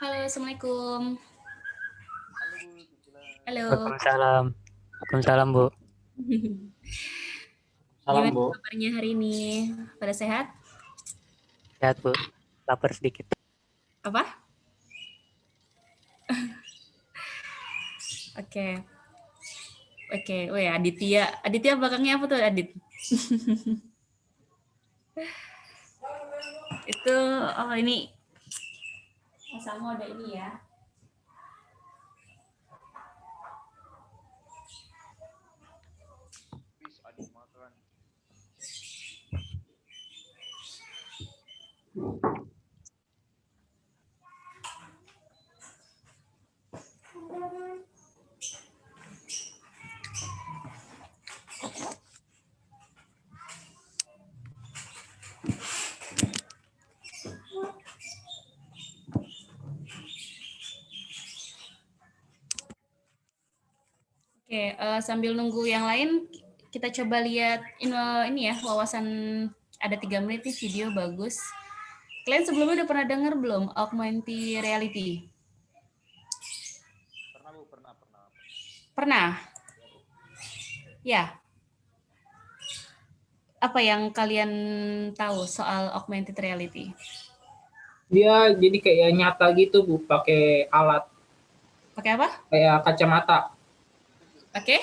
Halo, Assalamualaikum. Halo. Waalaikumsalam. Waalaikumsalam, Bu. Salam, Gimana Bu. kabarnya hari ini? Pada sehat? Sehat, Bu. Lapar sedikit. Apa? Oke. Oke. Oh ya, Aditya. Aditya belakangnya apa tuh, Adit? Itu, oh ini. Sama ada ini ya. Oke, sambil nunggu yang lain, kita coba lihat ini ya, wawasan ada 3 menit nih video bagus. Kalian sebelumnya udah pernah dengar belum augmented reality? Pernah, Bu, pernah. Pernah? Ya. Apa yang kalian tahu soal augmented reality? Dia jadi kayak nyata gitu, Bu, pakai alat Pakai apa? kayak kacamata. Oke.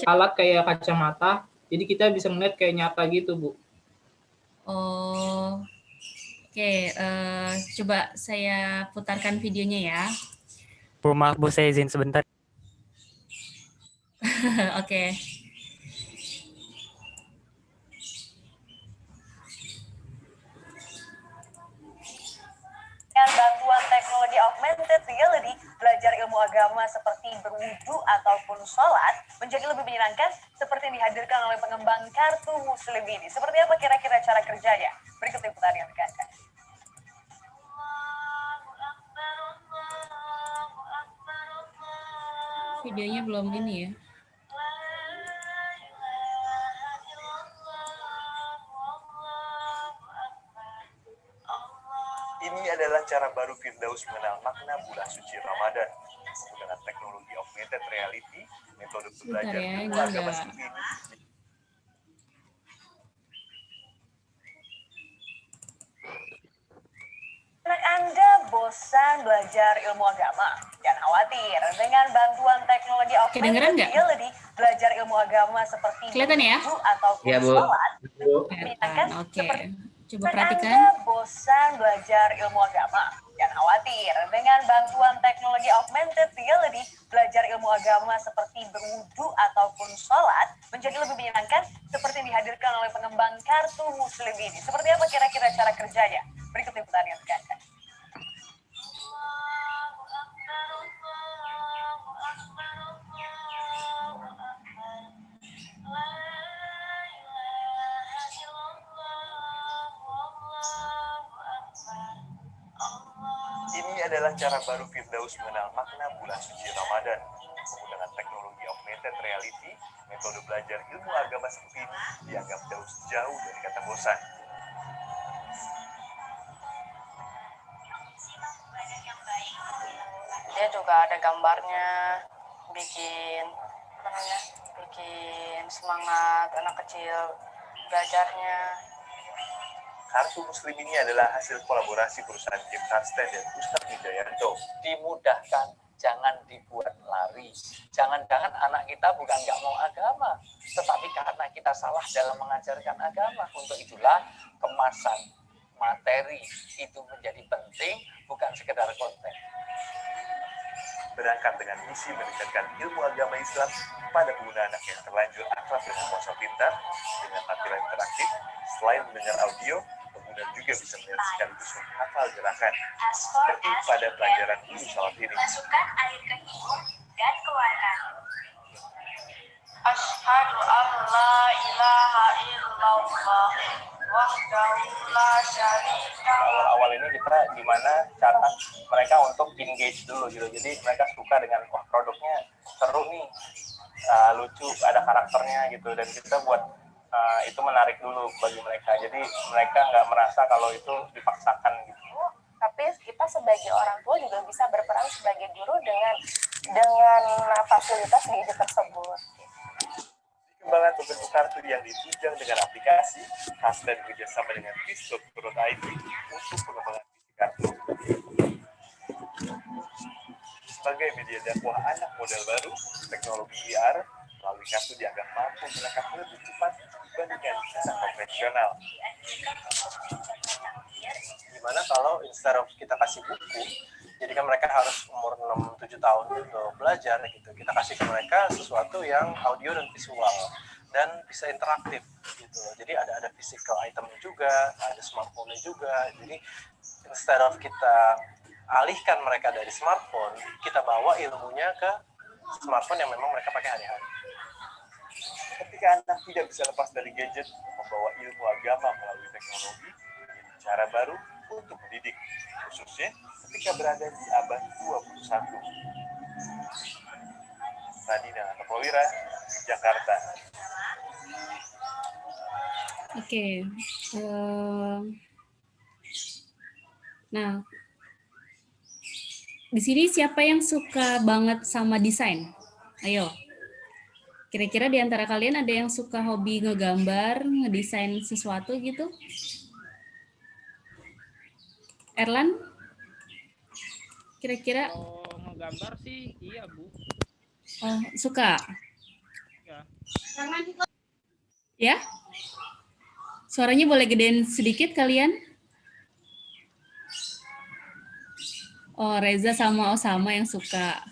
Alat kayak kacamata, jadi kita bisa melihat kayak nyata gitu, Bu. Oh, oke. Coba saya putarkan videonya ya. Bu, maaf, Bu, saya izin sebentar. Oke. Dengan bantuan teknologi augmented reality, belajar ilmu agama seperti berwudu ataupun sholat menjadi lebih menyenangkan seperti yang dihadirkan oleh pengembang kartu muslim ini. Seperti apa kira-kira cara kerjanya? Berikut liputannya untuk Anda. Videonya belum ini ya. Ini adalah cara baru Firdaus mengenal makna bulan suci Ramadan. Menggunakan teknologi augmented reality, metode Sebentar belajar ya, ilmu ini agama enggak. seperti ini. Anak Anda bosan belajar ilmu agama? Jangan khawatir, dengan bantuan teknologi Kedengeran augmented nggak? reality, belajar ilmu agama seperti Kelihatan ya? berwudu ataupun Iya, Bu. sholat Kelihatan. Oke. Coba Anda perhatikan. bosan belajar ilmu agama? Jangan khawatir, dengan bantuan teknologi augmented reality, belajar ilmu agama seperti berwudu ataupun sholat menjadi lebih menyenangkan seperti yang dihadirkan oleh pengembang kartu muslim ini. Seperti apa kira-kira cara kerjanya? Berikut liputannya untuk Anda. Ini adalah cara baru Firdaus mengenal makna bulan suci Ramadan. Menggunakan teknologi augmented reality, metode belajar ilmu agama seperti ini dianggap jauh dari kata bosan. Dia juga ada gambarnya, bikin bikin semangat anak kecil belajarnya. Kartu muslim ini adalah hasil kolaborasi perusahaan Kim Karsten dan Ustadz Wijayanto. Dimudahkan, jangan dibuat lari. Jangan-jangan anak kita bukan nggak mau agama, tetapi karena kita salah dalam mengajarkan agama. Untuk itulah kemasan materi itu menjadi penting, bukan sekedar konten. Berangkat dengan misi meningkatkan ilmu agama Islam pada pengguna anak yang terlanjur akrab dengan ponsel pintar dengan tampilan interaktif. Selain mendengar audio, pengguna juga bisa melihat sekaligus menghafal gerakan seperti pada pelajaran guru salat ini. Masukkan air ke hidung dan keluarkan. Asyhadu an la ilaha illallah wahdahu la syarika lah. Awal-awal ini kita gimana cara mereka untuk engage dulu gitu. Jadi mereka suka dengan wah produknya seru nih, lucu, ada karakternya gitu, dan kita buat itu menarik dulu bagi mereka. Jadi mereka nggak merasa kalau itu dipaksakan gitu. Tapi kita sebagai orang tua juga bisa berperan sebagai guru dengan fasilitas gadget tersebut. Perkembangan berbentuk kartu yang ditunjang dengan aplikasi khas dan kerjasama dengan Kiss.co.id untuk pengembangan visi kartu. Sebagai media dakwah anak model baru, teknologi VR melalui kartu dianggap mampu menangkap lebih cepat dibandingkan kisah konvensional. Gimana kalau instead of kita kasih buku, jadi kan mereka harus umur 6-7 tahun gitu belajar gitu, kita kasih ke mereka sesuatu yang audio dan visual dan bisa interaktif gitu. Jadi ada physical itemnya juga, ada smartphone-nya juga. Jadi instead of kita alihkan mereka dari smartphone, kita bawa ilmunya ke smartphone yang memang mereka pakai hari-hari. Ketika anak tidak bisa lepas dari gadget, membawa ilmu agama melalui teknologi menjadi cara baru untuk mendidik, khususnya ketika berada di abad 21. Nadina Ataprawira, Jakarta. Oke. Nah, di sini siapa yang suka banget sama desain? Ayo. Kira-kira di antara kalian ada yang suka hobi ngegambar, ngedesain sesuatu gitu? Erlan? Kira-kira? Kalau ngegambar sih iya, Bu. Oh, suka? Ya. Ya? Suaranya boleh gedein sedikit kalian? Oh, Reza sama Osama yang suka.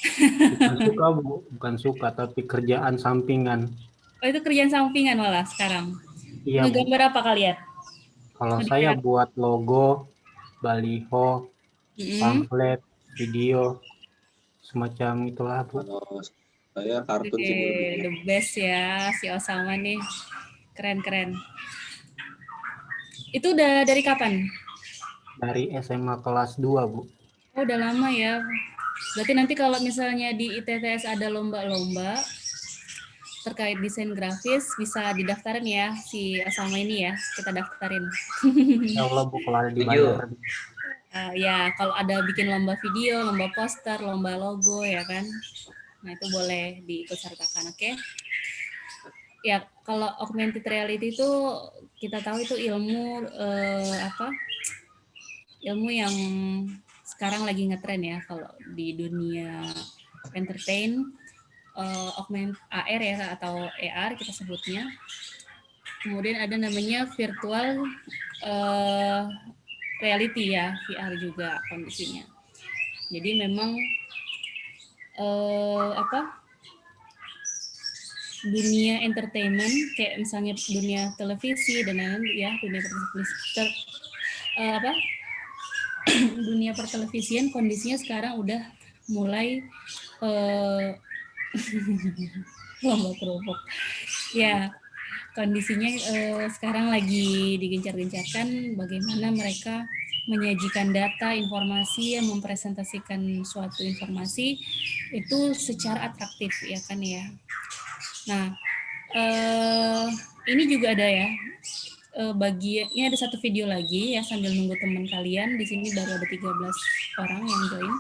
Bukan suka, Bu. Bukan suka, tapi kerjaan sampingan. Oh, itu kerjaan sampingan malah sekarang. Iya, Bu. Ngegambar apa kalian? Kalau saya buat logo, baliho, pamflet, video, semacam itulah, Bu. Kalau saya kartun sih, Bu. The best ya, si Osama nih. Keren-keren. Itu udah dari kapan? Dari SMA kelas 2, Bu. Oh, udah lama ya. Berarti nanti kalau misalnya di ITTS ada lomba-lomba terkait desain grafis, bisa didaftarin ya si Osama ini ya, kita daftarin. Ya Allah, Bu, kalau ada dibayar. Ya, kalau ada bikin lomba video, lomba poster, lomba logo ya kan. Nah, itu boleh diikutsertakan, oke? Ya, kalau augmented reality itu kita tahu itu ilmu ilmu yang sekarang lagi ngetren ya kalau di dunia entertain, augmented AR ya atau AR kita sebutnya. Kemudian ada namanya virtual reality ya, VR juga kondisinya. Jadi memang dunia entertainment kayak misalnya dunia televisi dan lain-lain ya, dunia pertelevisian kondisinya sekarang udah mulai lomba kerupuk ya, kondisinya sekarang lagi digencar-gencarkan bagaimana mereka menyajikan data, informasi, yang mempresentasikan suatu informasi itu secara atraktif ya kan ya. Nah, ini juga ada ya, ini ada satu video lagi ya sambil nunggu teman kalian. Di sini baru ada 13 orang yang join.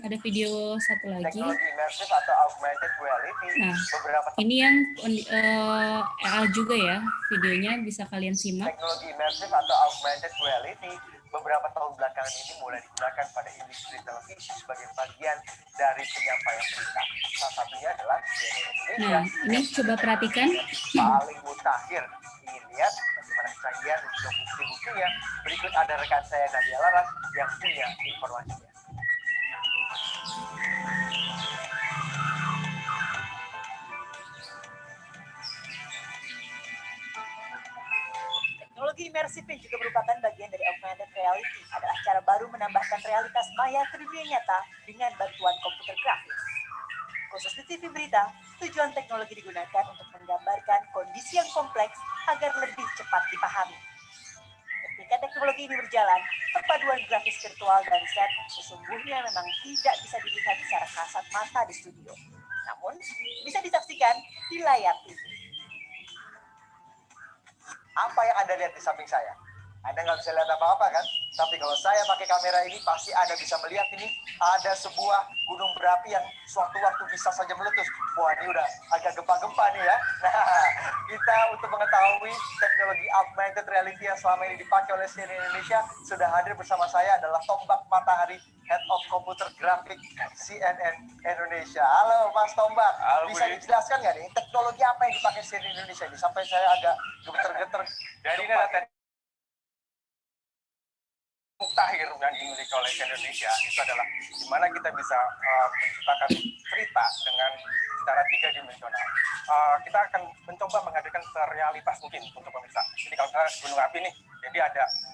Ada video satu lagi. Teknologi immersive atau augmented reality. Nah, ini yang AR juga ya, videonya bisa kalian simak. Teknologi immersive atau augmented reality beberapa tahun belakangan ini mulai digunakan pada industri televisi sebagai bagian dari penyampaian berita. Salah satunya adalah CNN Indonesia. Nah, ini coba perhatikan. Paling mutakhir. Ingin lihat bagaimana kecanggihan dan juga bukti-buktinya? Berikut ada rekan saya Nadia Laras yang punya informasinya. Teknologi imersif yang juga merupakan bagian dari augmented reality adalah cara baru menambahkan realitas maya ke dunia nyata dengan bantuan komputer grafis. Khusus di TV berita, tujuan teknologi digunakan untuk menggambarkan kondisi yang kompleks agar lebih cepat dipahami. Ketika teknologi ini berjalan, perpaduan grafis virtual dan set sesungguhnya memang tidak bisa dilihat secara kasat mata di studio, namun bisa disaksikan di layar TV. Apa yang Anda lihat di samping saya? Anda nggak bisa lihat apa-apa kan? Tapi kalau saya pakai kamera ini, pasti Anda bisa melihat ini ada sebuah gunung berapi yang suatu-waktu bisa saja meletus. Wah, ini udah agak gempa-gempa nih ya. Nah, kita untuk mengetahui teknologi augmented reality yang selama ini dipakai oleh CNN Indonesia, sudah hadir bersama saya adalah Tombak Matahari, Head of Computer Graphic CNN Indonesia. Halo Mas Tombak, bisa dijelaskan nggak nih teknologi apa yang dipakai CNN Indonesia ini? Sampai saya agak gemeter-geter. Jadi ini adalah muktahir yang dimiliki oleh Indonesia, itu adalah gimana kita bisa menciptakan cerita dengan secara 3 dimensional. Kita akan mencoba menghadirkan serealitas mungkin untuk pemirsa. Jadi kalau misalnya gunung api nih, jadi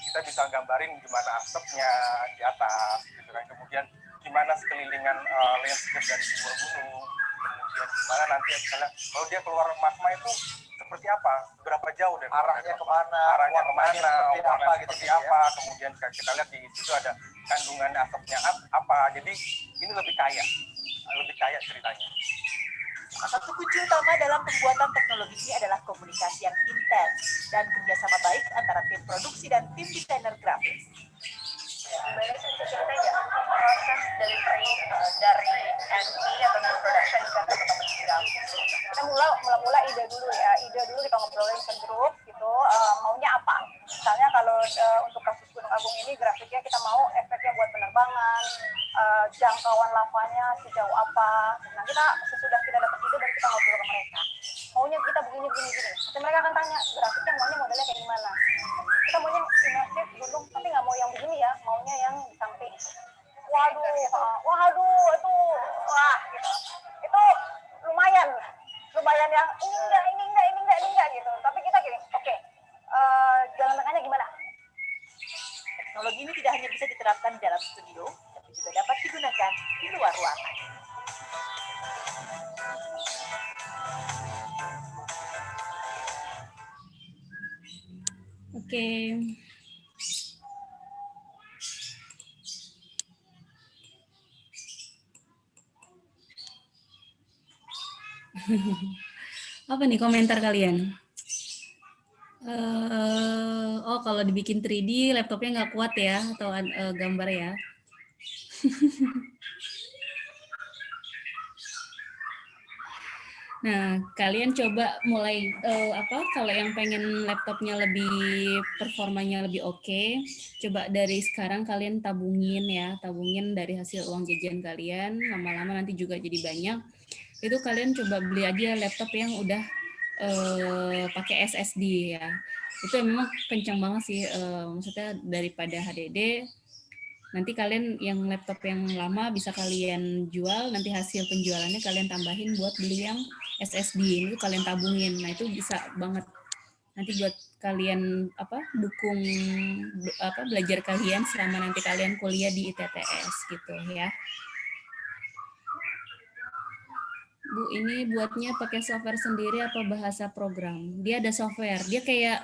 kita bisa gambarin gimana asapnya di atas, gitu kan. Kemudian gimana sekelilingan landscape dari sebuah gunung, kemudian gimana nanti misalnya kalau dia keluar magma itu seperti apa, berapa jauh dan Arahnya kemana, warnanya gitu seperti ya. apa, kemudian kita lihat di situ ada kandungan asapnya apa. Jadi ini lebih kaya ceritanya. Satu kunci utama dalam pembuatan teknologi ini adalah komunikasi yang intens dan kerjasama baik antara tim produksi dan tim desainer grafis. Boleh saya cerita nggak proses delivery dari NP atau non production di kantor fotografi grafis? Kita mula ide dulu kita ngobrolin ke grup gitu, maunya apa? Misalnya kalau untuk kasus Gunung Agung ini grafiknya kita mau efeknya buat penerbangan, jangkauan lavanya sejauh apa. Nah kita sesudah kita dapat ide baru kita ngobrol ke mereka. Maunya kita begini. Nanti mereka akan tanya grafiknya maunya modelnya kayak gimana. Kita maunya imersif gunung, tapi nggak mau yang begini ya, maunya yang di samping. Waduh, gitu. Itu lumayan yang ini enggak gitu. Tapi kita gini, oke, jalan tengahnya gimana? Teknologi ini tidak hanya bisa diterapkan di dalam studio, tapi juga dapat digunakan di luar ruangan. Oke. Apa nih komentar kalian? Kalau dibikin 3D laptopnya nggak kuat ya, atau gambar ya? Nah, kalian coba mulai kalau yang pengen laptopnya lebih performanya lebih oke, coba dari sekarang kalian tabungin dari hasil uang jajan kalian, lama-lama nanti juga jadi banyak. Itu kalian coba beli aja laptop yang udah pakai SSD ya. Itu memang kencang banget sih, maksudnya daripada HDD. Nanti kalian yang laptop yang lama bisa kalian jual, nanti hasil penjualannya kalian tambahin buat beli yang SSD, itu kalian tabungin. Nah, itu bisa banget nanti buat kalian dukung belajar kalian selama nanti kalian kuliah di ITTS gitu ya. Bu, ini buatnya pakai software sendiri apa bahasa program? Dia ada software, dia kayak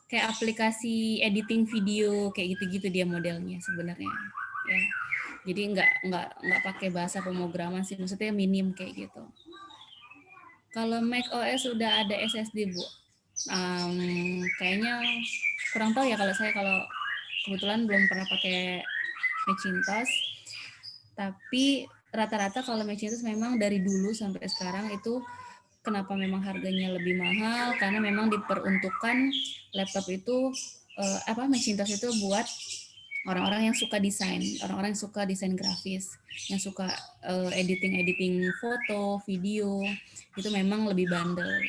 aplikasi editing video kayak gitu-gitu dia modelnya sebenarnya ya. Jadi nggak pakai bahasa pemrograman sih, maksudnya minim kayak gitu. Kalau Mac OS udah ada SSD, Bu. Kayaknya kurang tahu ya, kalau kebetulan belum pernah pakai Macintosh. Tapi rata-rata kalau Macintosh memang dari dulu sampai sekarang itu kenapa memang harganya lebih mahal, karena memang diperuntukkan laptop itu Macintosh itu buat orang-orang yang suka desain, orang-orang yang suka desain grafis, yang suka editing foto, video, itu memang lebih bandel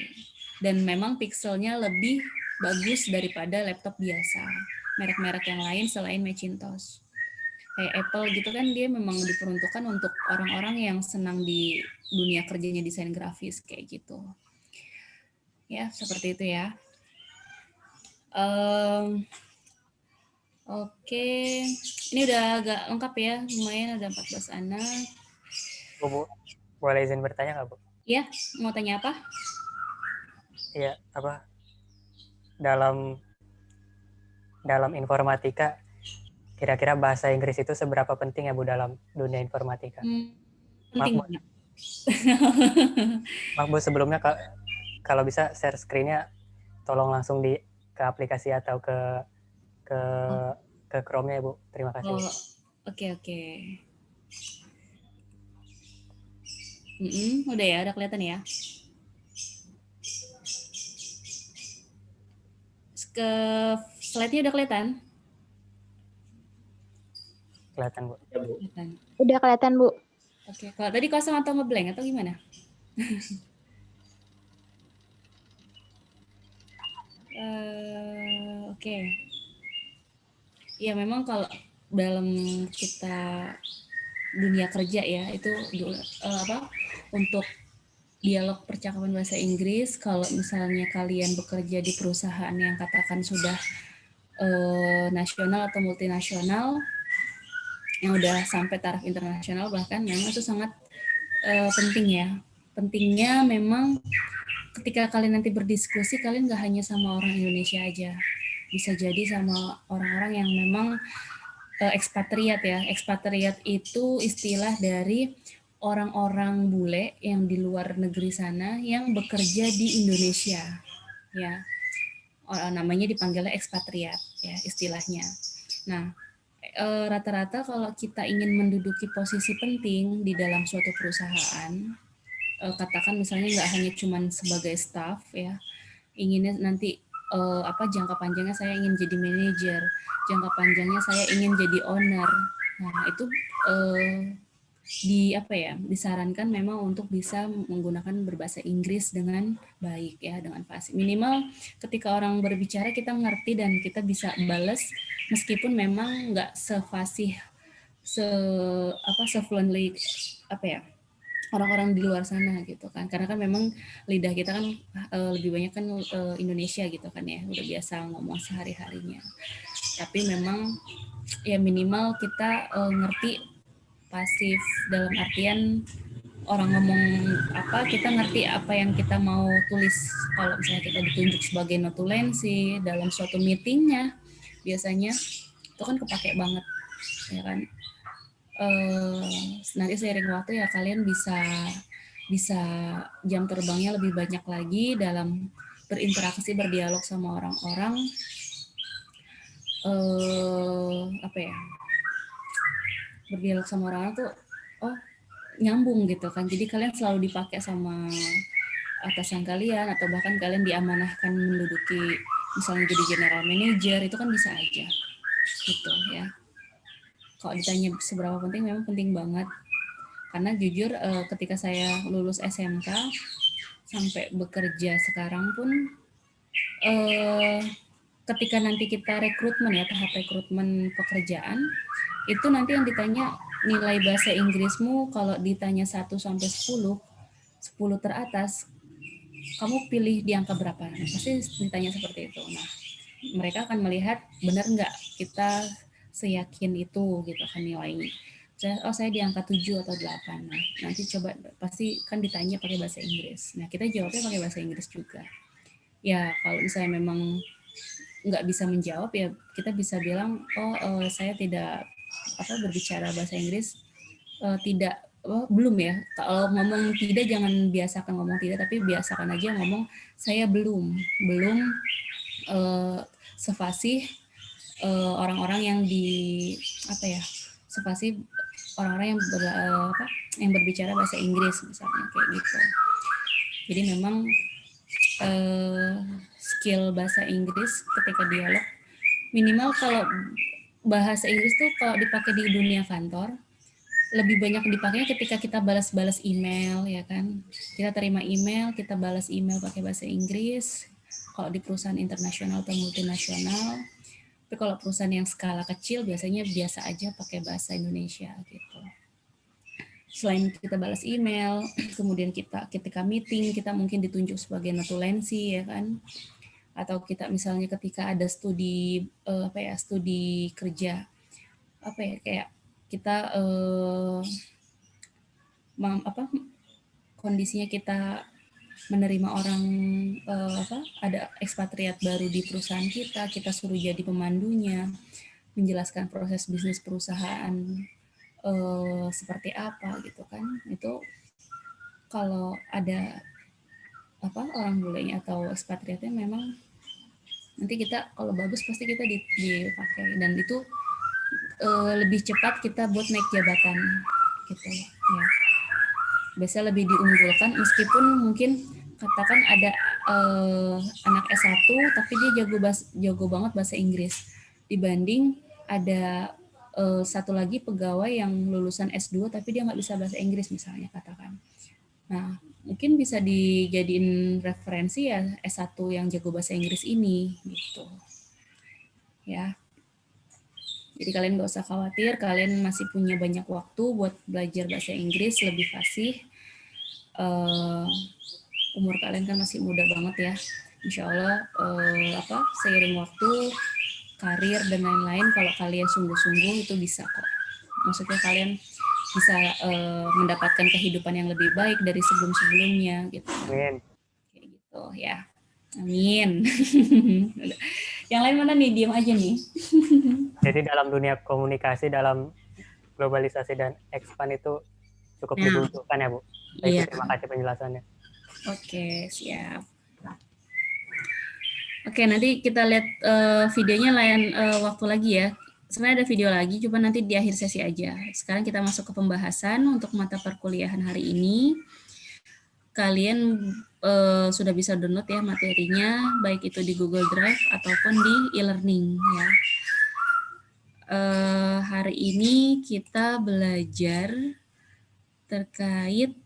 dan memang pixelnya lebih bagus daripada laptop biasa. Merek-merek yang lain selain Macintosh. Kayak Apple gitu kan, dia memang diperuntukkan untuk orang-orang yang senang di dunia kerjanya desain grafis kayak gitu. Ya, seperti itu ya. Oke, ini udah agak lengkap ya, lumayan ada 14 anak. Bu, boleh izin bertanya nggak, Bu? Iya, mau tanya apa? Iya, dalam informatika, kira-kira bahasa Inggris itu seberapa penting ya, Bu, dalam dunia informatika? Penting banget. Maaf, Bu, sebelumnya kalau bisa share screen-nya tolong langsung ke aplikasi atau ke Chrome-nya, Bu. Terima kasih. Oh, oke. Udah ya, udah kelihatan ya. Ke slide-nya udah kelihatan? Kelihatan, Bu. Kelihatan. Udah kelihatan, Bu. Oke, kalau tadi kosong atau ngeblank atau gimana? Oke. Ya memang kalau dalam kita dunia kerja ya itu untuk dialog percakapan bahasa Inggris, kalau misalnya kalian bekerja di perusahaan yang katakan sudah nasional atau multinasional yang udah sampai taraf internasional, bahkan memang itu sangat penting ya. Pentingnya memang ketika kalian nanti berdiskusi, kalian nggak hanya sama orang Indonesia aja, bisa jadi sama orang-orang yang memang ekspatriat ya. Ekspatriat itu istilah dari orang-orang bule yang di luar negeri sana yang bekerja di Indonesia ya. Namanya dipanggilnya ekspatriat ya istilahnya. Nah, rata-rata kalau kita ingin menduduki posisi penting di dalam suatu perusahaan, katakan misalnya nggak hanya cuman sebagai staff ya, inginnya nanti jangka panjangnya saya ingin jadi manajer, jangka panjangnya saya ingin jadi owner. Nah, itu disarankan memang untuk bisa menggunakan berbahasa Inggris dengan baik ya, dengan fasih. Minimal ketika orang berbicara kita ngerti dan kita bisa balas meskipun memang nggak sefasih se-fluently orang-orang di luar sana gitu kan, karena kan memang lidah kita kan lebih banyak kan Indonesia gitu kan ya, udah biasa ngomong sehari-harinya, tapi memang ya minimal kita ngerti pasif dalam artian orang ngomong apa kita ngerti apa yang kita mau tulis. Kalau misalnya kita ditunjuk sebagai notulensi dalam suatu meetingnya biasanya itu kan kepake banget ya kan. Nanti seiring waktu ya kalian bisa jam terbangnya lebih banyak lagi dalam berinteraksi, berdialog sama orang-orang berdialog sama orang tuh nyambung gitu kan. Jadi kalian selalu dipakai sama atasan kalian atau bahkan kalian diamanahkan menduduki misalnya jadi general manager, itu kan bisa aja gitu ya. Kalau ditanya seberapa penting, memang penting banget. Karena jujur ketika saya lulus SMK sampai bekerja sekarang pun ketika nanti kita rekrutmen ya, tahap rekrutmen pekerjaan, itu nanti yang ditanya nilai bahasa Inggrismu kalau ditanya 1 sampai 10 teratas, kamu pilih di angka berapa? Nah, pasti ditanya seperti itu. Nah, mereka akan melihat benar nggak kita seyakin itu gitu kan nilainya. Saya di angka 7 atau 8. Nah, nanti coba pasti kan ditanya pakai bahasa Inggris. Nah, kita jawabnya pakai bahasa Inggris juga. Ya, kalau misalnya memang nggak bisa menjawab ya kita bisa bilang saya tidak berbicara bahasa Inggris belum ya. Kalau ngomong tidak jangan biasakan ngomong tidak, tapi biasakan aja ngomong saya belum sefasih orang-orang yang sefasih orang-orang yang berbicara bahasa Inggris misalnya kayak gitu. Jadi memang skill bahasa Inggris ketika dialog minimal, kalau bahasa Inggris tuh kalau dipakai di dunia kantor lebih banyak dipakainya ketika kita balas-balas email ya kan. Kita terima email, kita balas email pakai bahasa Inggris kalau di perusahaan internasional atau multinasional. Tapi kalau perusahaan yang skala kecil biasanya biasa aja pakai bahasa Indonesia gitu. Selain kita balas email, kemudian kita ketika meeting kita mungkin ditunjuk sebagai notulensi ya kan. Atau kita misalnya ketika ada studi studi kerja kayak kita kondisinya kita menerima orang ada ekspatriat baru di perusahaan kita suruh jadi pemandunya, menjelaskan proses bisnis perusahaan seperti apa gitu kan. Itu kalau ada orang bulenya atau ekspatriatnya memang Nanti kita kalau bagus pasti kita dipakai, dan itu lebih cepat kita buat naik jabatan gitu ya. Biasanya lebih diunggulkan meskipun mungkin katakan ada anak S1 tapi dia jago banget bahasa Inggris dibanding ada satu lagi pegawai yang lulusan S2 tapi dia nggak bisa bahasa Inggris misalnya katakan. Nah, mungkin bisa dijadiin referensi ya S1 yang jago bahasa Inggris ini gitu. Ya. Jadi kalian nggak usah khawatir, kalian masih punya banyak waktu buat belajar bahasa Inggris lebih fasih. Umur kalian kan masih muda banget ya. Insya Allah seiring waktu, karir dan lain-lain, kalau kalian sungguh-sungguh itu bisa kok. Maksudnya kalian bisa mendapatkan kehidupan yang lebih baik dari sebelum-sebelumnya gitu. Amin. Kayak gitu ya. Amin. Yang lain mana nih? Diam aja nih. Jadi dalam dunia komunikasi, dalam globalisasi dan expand itu cukup dibutuhkan ya Bu. Iya. Terima kasih penjelasannya. Oke, siap. Oke, nanti kita lihat videonya lain waktu lagi ya. Sebenarnya ada video lagi, coba nanti di akhir sesi aja. Sekarang kita masuk ke pembahasan untuk mata perkuliahan hari ini. Kalian sudah bisa download ya materinya, baik itu di Google Drive ataupun di e-learning ya. Hari ini kita belajar terkait,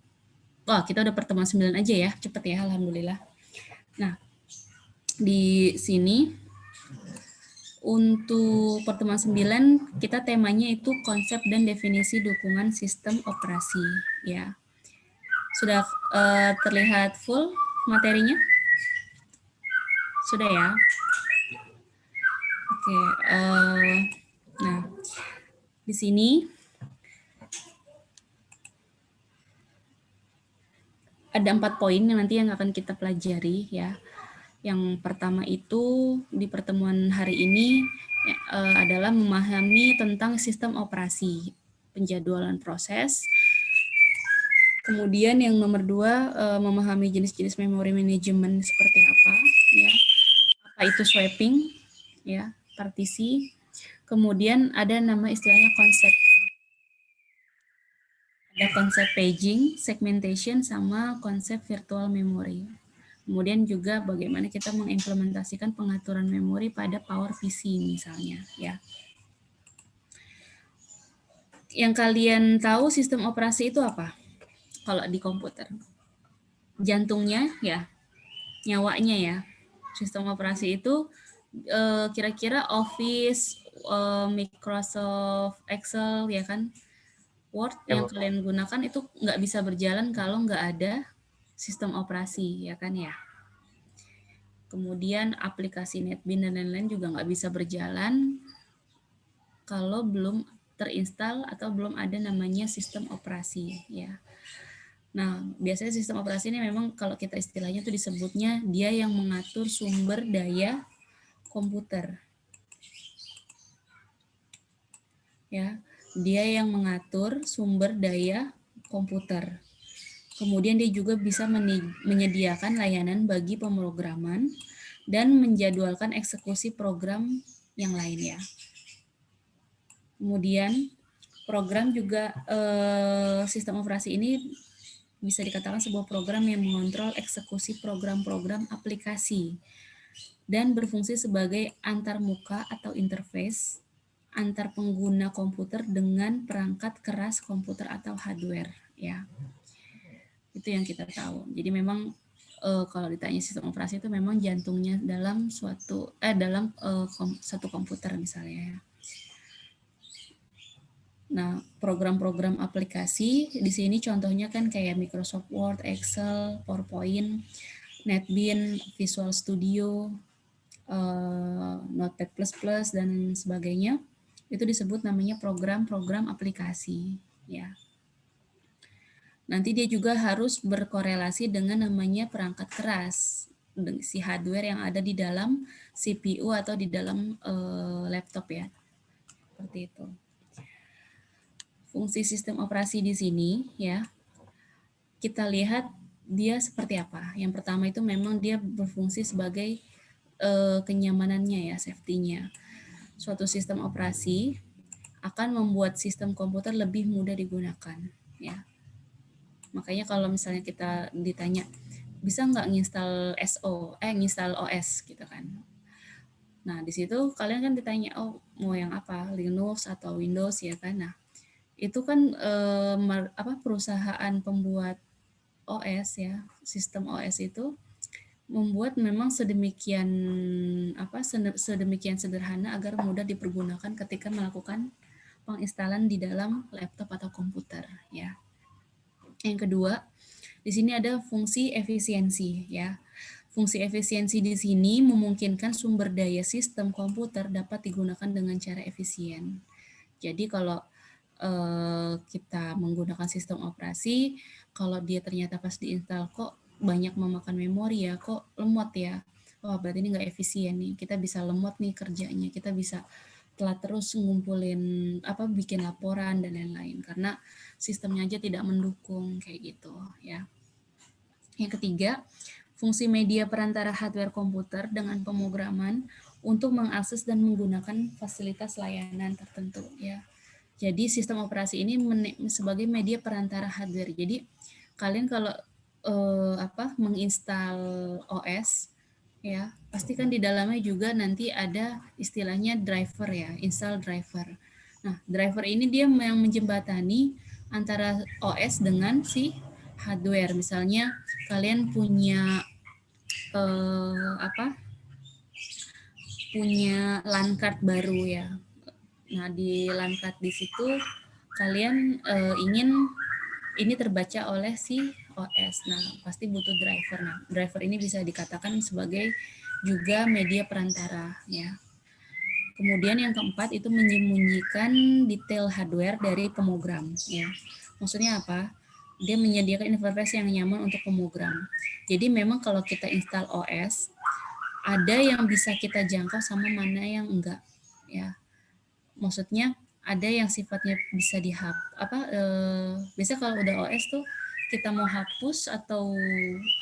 kita udah pertemuan 9 aja ya, cepet ya, alhamdulillah. Nah, di sini untuk pertemuan 9 kita temanya itu konsep dan definisi dukungan sistem operasi ya. Sudah terlihat full materinya? Sudah ya? Oke, nah di sini ada 4 poin yang nanti yang akan kita pelajari ya. Yang pertama itu di pertemuan hari ini adalah memahami tentang sistem operasi, penjadwalan proses. Kemudian yang nomor 2, memahami jenis-jenis memori manajemen seperti apa, ya. Apa itu swapping, ya, partisi. Kemudian ada nama istilahnya konsep. Ada konsep paging, segmentation, sama konsep virtual memory. Kemudian juga bagaimana kita mengimplementasikan pengaturan memori pada PowerPC misalnya, ya. Yang kalian tahu sistem operasi itu apa? Kalau di komputer, jantungnya ya, nyawanya ya, sistem operasi itu kira-kira Office, Microsoft Excel ya kan, Word yang kalian gunakan itu nggak bisa berjalan kalau nggak ada sistem operasi ya kan ya. Kemudian aplikasi NetBeans dan lain-lain juga nggak bisa berjalan kalau belum terinstall atau belum ada namanya sistem operasi ya. Nah, biasanya sistem operasi ini memang kalau kita istilahnya itu disebutnya dia yang mengatur sumber daya komputer. Ya, dia yang mengatur sumber daya komputer. Kemudian dia juga bisa menyediakan layanan bagi pemrograman dan menjadwalkan eksekusi program yang lain ya. Kemudian program juga sistem operasi ini bisa dikatakan sebuah program yang mengontrol eksekusi program-program aplikasi dan berfungsi sebagai antarmuka atau interface antar pengguna komputer dengan perangkat keras komputer atau hardware ya. Itu yang kita tahu. Jadi memang kalau ditanya sistem operasi itu memang jantungnya dalam satu komputer misalnya ya. Nah, program-program aplikasi di sini contohnya kan kayak Microsoft Word, Excel, PowerPoint, NetBeans, Visual Studio, Notepad++, dan sebagainya. Itu disebut namanya program-program aplikasi, ya. Nanti dia juga harus berkorelasi dengan namanya perangkat keras, si hardware yang ada di dalam CPU atau di dalam laptop ya. Seperti itu. Fungsi sistem operasi di sini ya, kita lihat dia seperti apa. Yang pertama itu memang dia berfungsi sebagai kenyamanannya ya, safety-nya. Suatu sistem operasi akan membuat sistem komputer lebih mudah digunakan ya. Makanya kalau misalnya kita ditanya bisa nggak nginstal OS gitu kan. Nah, di situ kalian kan ditanya, oh mau yang apa, Linux atau Windows ya kan. Nah, itu kan perusahaan pembuat OS ya, sistem OS itu membuat memang sedemikian sederhana agar mudah dipergunakan ketika melakukan penginstalan di dalam laptop atau komputer ya. Yang kedua, di sini ada fungsi efisiensi ya. Fungsi efisiensi di sini memungkinkan sumber daya sistem komputer dapat digunakan dengan cara efisien. Jadi kalau kita menggunakan sistem operasi, kalau dia ternyata pas diinstal kok banyak memakan memori ya, kok lemot ya, wah berarti ini nggak efisien nih, kita bisa lemot nih kerjanya, kita bisa telat terus ngumpulin bikin laporan dan lain-lain karena sistemnya aja tidak mendukung kayak gitu ya. Yang ketiga, fungsi media perantara hardware komputer dengan pemrograman untuk mengakses dan menggunakan fasilitas layanan tertentu ya. Jadi sistem operasi ini sebagai media perantara hardware. Jadi kalian kalau menginstal OS ya, pasti kan di dalamnya juga nanti ada istilahnya driver ya, install driver. Nah, driver ini dia yang menjembatani antara OS dengan si hardware. Misalnya kalian punya punya LAN card baru ya. Nah, di LAN card di situ kalian ingin ini terbaca oleh si OS. Nah, pasti butuh driver. Nah, driver ini bisa dikatakan sebagai juga media perantara ya. Kemudian yang keempat itu menyembunyikan detail hardware dari pemrogram ya. Maksudnya apa? Dia menyediakan interface yang nyaman untuk pemrogram. Jadi memang kalau kita install OS, ada yang bisa kita jangkau sama mana yang enggak ya. Maksudnya ada yang sifatnya bisa biasa kalau udah OS tuh kita mau hapus atau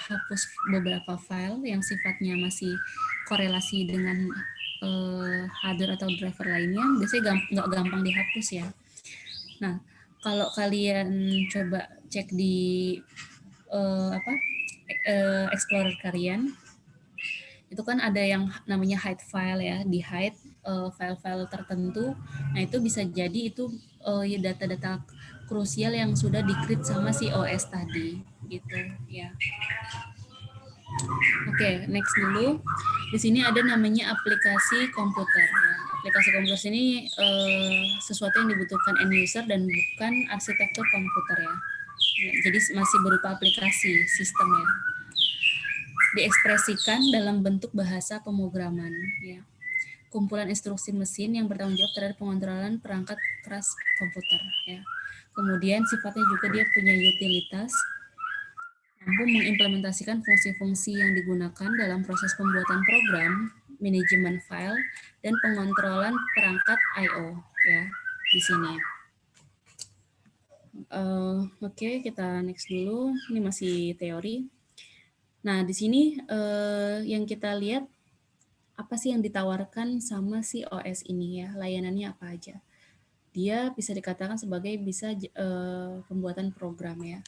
hapus beberapa file yang sifatnya masih korelasi dengan hardware atau driver lainnya, biasanya nggak gampang dihapus ya. Nah, kalau kalian coba cek di Explorer kalian, itu kan ada yang namanya hide file ya, di hide file-file tertentu. Nah, itu bisa jadi itu data-data krusial yang sudah di-create sama si OS tadi gitu ya. Oke, next dulu. Di sini ada namanya aplikasi komputer. Ya. Aplikasi komputer ini sesuatu yang dibutuhkan end user dan bukan arsitektur komputer ya. Jadi masih berupa aplikasi sistem ya. Diekspresikan dalam bentuk bahasa pemrograman ya. Kumpulan instruksi mesin yang bertanggung jawab terhadap pengontrolan perangkat keras komputer ya. Kemudian sifatnya juga dia punya utilitas, mampu mengimplementasikan fungsi-fungsi yang digunakan dalam proses pembuatan program, manajemen file, dan pengontrolan perangkat I/O ya di sini. Oke, kita next dulu. Ini masih teori. Nah, di sini yang kita lihat apa sih yang ditawarkan sama si OS ini ya, layanannya apa aja. Dia bisa dikatakan sebagai pembuatan program ya.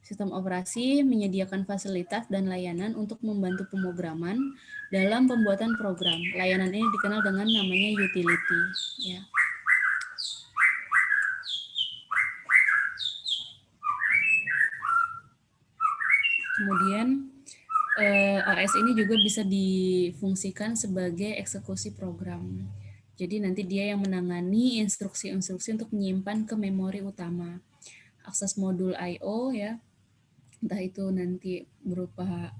Sistem operasi menyediakan fasilitas dan layanan untuk membantu pemrograman dalam pembuatan program. Layanan ini dikenal dengan namanya utility ya. Kemudian OS ini juga bisa difungsikan sebagai eksekusi program. Jadi nanti dia yang menangani instruksi-instruksi untuk menyimpan ke memori utama. Akses modul I/O ya, entah itu nanti berupa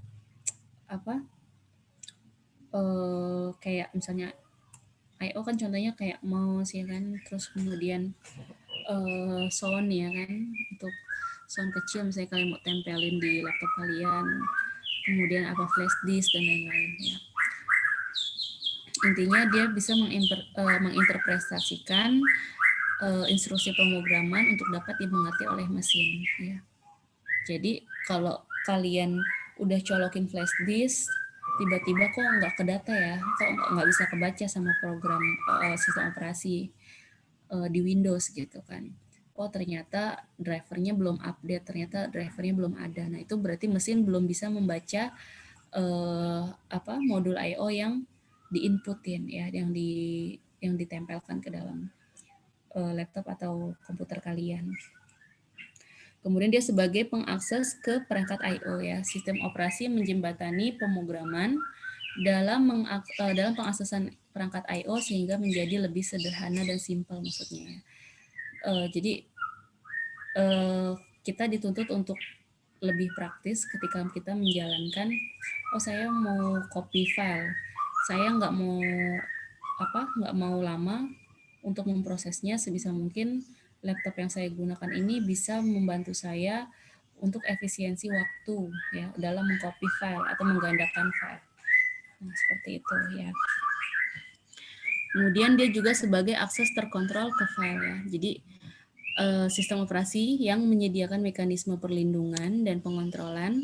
kayak misalnya I/O kan contohnya kayak mouse ya kan, terus kemudian sound ya kan, untuk sound kecil misalnya kalian mau tempelin di laptop kalian, kemudian flash disk dan lain-lain ya. Intinya dia bisa menginterpretasikan instruksi pemrograman untuk dapat dimengerti oleh mesin ya. Jadi kalau kalian udah colokin flash disk, tiba-tiba kok nggak ke data ya, kok nggak bisa kebaca sama program sistem operasi di Windows gitu kan. Oh ternyata drivernya belum update, ternyata drivernya belum ada. Nah itu berarti mesin belum bisa membaca modul I/O yang diinputin ya, yang ditempelkan ke dalam laptop atau komputer kalian. Kemudian dia sebagai pengakses ke perangkat I/O ya, sistem operasi menjembatani pemrograman dalam pengaksesan perangkat I/O sehingga menjadi lebih sederhana dan simpel maksudnya ya. Jadi kita dituntut untuk lebih praktis ketika kita menjalankan, saya mau copy file, saya nggak mau lama untuk memprosesnya, sebisa mungkin laptop yang saya gunakan ini bisa membantu saya untuk efisiensi waktu ya dalam mengcopy file atau menggandakan file. Nah, seperti itu ya. Kemudian dia juga sebagai akses terkontrol ke file ya. Jadi sistem operasi yang menyediakan mekanisme perlindungan dan pengontrolan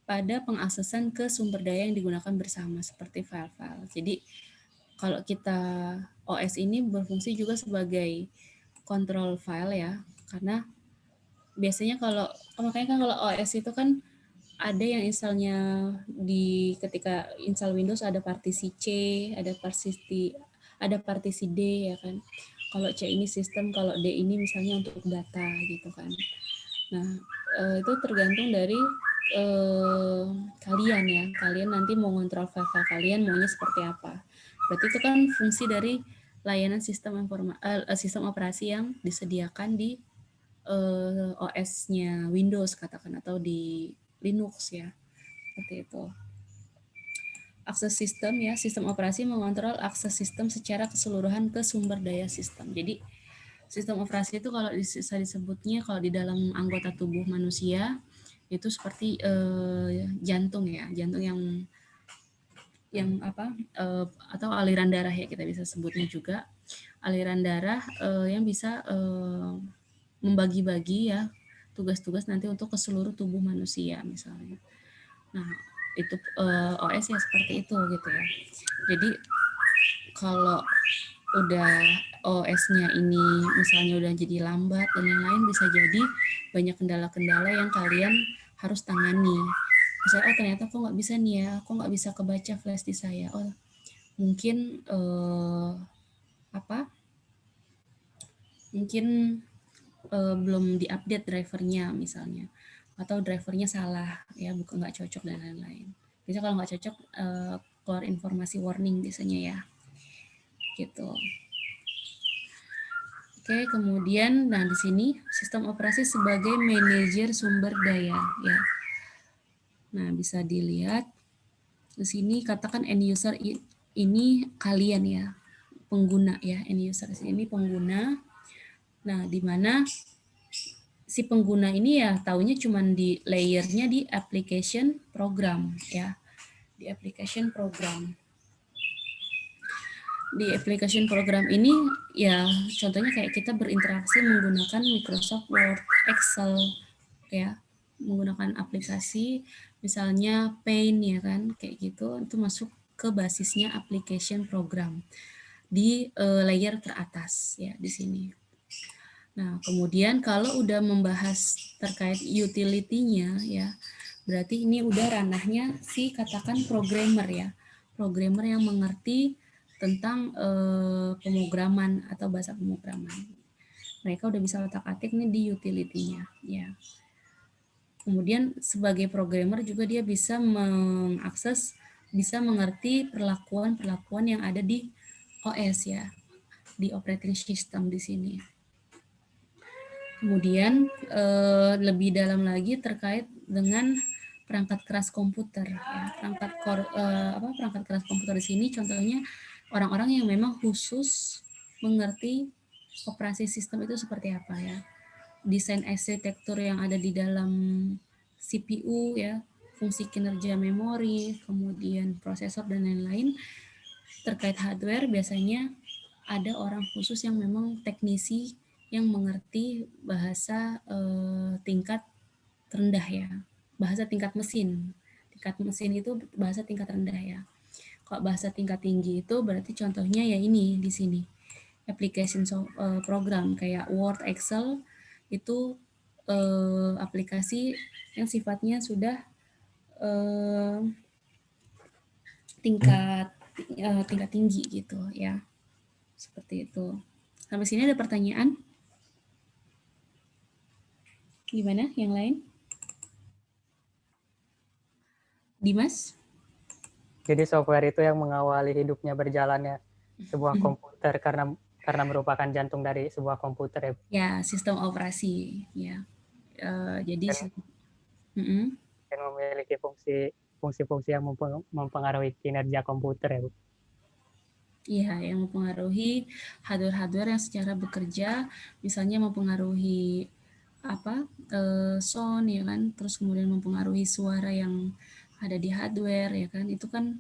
pada pengaksesan ke sumber daya yang digunakan bersama seperti file-file. Jadi kalau kita OS ini berfungsi juga sebagai kontrol file ya, karena biasanya makanya kan kalau OS itu kan ada yang installnya ketika install Windows ada partisi C, ada partisi D ya kan. Kalau C ini sistem, kalau D ini misalnya untuk data gitu kan. Nah, itu tergantung dari kalian ya. Kalian nanti mau ngontrol file-file kalian maunya seperti apa. Berarti itu kan fungsi dari layanan sistem operasi yang disediakan di OS-nya Windows katakan atau di Linux ya. Seperti itu. Akses sistem ya, sistem operasi mengontrol akses sistem secara keseluruhan ke sumber daya sistem. Jadi sistem operasi itu kalau bisa disebutnya kalau di dalam anggota tubuh manusia itu seperti jantung ya, jantung atau aliran darah ya kita bisa sebutnya juga aliran darah yang bisa membagi-bagi ya tugas-tugas nanti untuk ke seluruh tubuh manusia misalnya. Nah itu OS ya seperti itu gitu ya. Jadi kalau udah OS-nya ini misalnya udah jadi lambat dan yang lain bisa jadi banyak kendala-kendala yang kalian harus tangani. Misalnya ternyata kok nggak bisa nih ya, kok nggak bisa kebaca flash disk saya. Oh mungkin belum diupdate drivernya misalnya, atau drivernya salah ya, bukan nggak cocok dan lain-lain. Bisa kalau nggak cocok keluar informasi warning biasanya ya, gitu. Oke, kemudian di sini sistem operasi sebagai manajer sumber daya ya. Nah bisa dilihat di sini katakan end user ini kalian ya, pengguna ya, end user ini pengguna. Nah di mana si pengguna ini ya taunya cuman di layernya di application program ya, di application program. Di application program ini ya contohnya kayak kita berinteraksi menggunakan Microsoft Word, Excel ya, menggunakan aplikasi misalnya Paint ya kan, kayak gitu, itu masuk ke basisnya application program di layer teratas ya di sini. Nah, kemudian kalau udah membahas terkait utility-nya ya, berarti ini udah ranahnya si katakan programmer ya. Programmer yang mengerti tentang pemrograman atau bahasa pemrograman. Mereka udah bisa otak-atik nih di utility-nya ya. Kemudian sebagai programmer juga dia bisa mengakses, bisa mengerti perlakuan-perlakuan yang ada di OS ya, di operating system di sini. Kemudian lebih dalam lagi terkait dengan perangkat keras komputer ya. Perangkat keras komputer di sini contohnya orang-orang yang memang khusus mengerti operasi sistem itu seperti apa ya. Desain arsitektur yang ada di dalam CPU ya, fungsi kinerja memori, kemudian prosesor dan lain-lain. Terkait hardware biasanya ada orang khusus yang memang teknisi yang mengerti bahasa tingkat terendah ya, bahasa tingkat mesin tingkat mesin itu bahasa tingkat rendah ya. Kalau bahasa tingkat tinggi itu berarti contohnya ya ini di sini. Application program kayak Word, Excel itu aplikasi yang sifatnya sudah tingkat tinggi gitu ya. Seperti itu. Sampai sini ada pertanyaan? Gimana yang lain? Dimas? Jadi software itu yang mengawali hidupnya berjalannya sebuah komputer karena merupakan jantung dari sebuah komputer ya. Ya, sistem operasi ya. Jadi dan memiliki fungsi-fungsi yang mempengaruhi kinerja komputer ya, Bu. Iya, yang mempengaruhi hardware-hardware yang secara bekerja, misalnya mempengaruhi sound ya kan, terus kemudian mempengaruhi suara yang ada di hardware ya kan, itu kan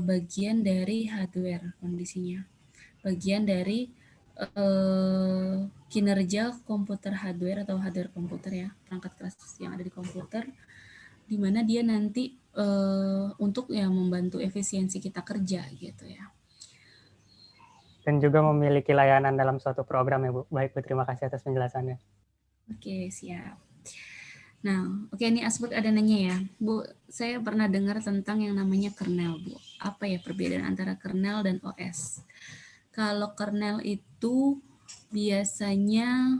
bagian dari hardware kondisinya, bagian dari kinerja komputer hardware atau hardware komputer ya, perangkat keras yang ada di komputer, di mana dia nanti untuk ya membantu efisiensi kita kerja gitu ya. Dan juga memiliki layanan dalam suatu program ya, Bu. Baik, Bu. Terima kasih atas penjelasannya. Oke, siap. Nah, oke, ini Asbek ada nanya ya. Bu, saya pernah dengar tentang yang namanya kernel, Bu. Apa ya perbedaan antara kernel dan OS? Kalau kernel itu biasanya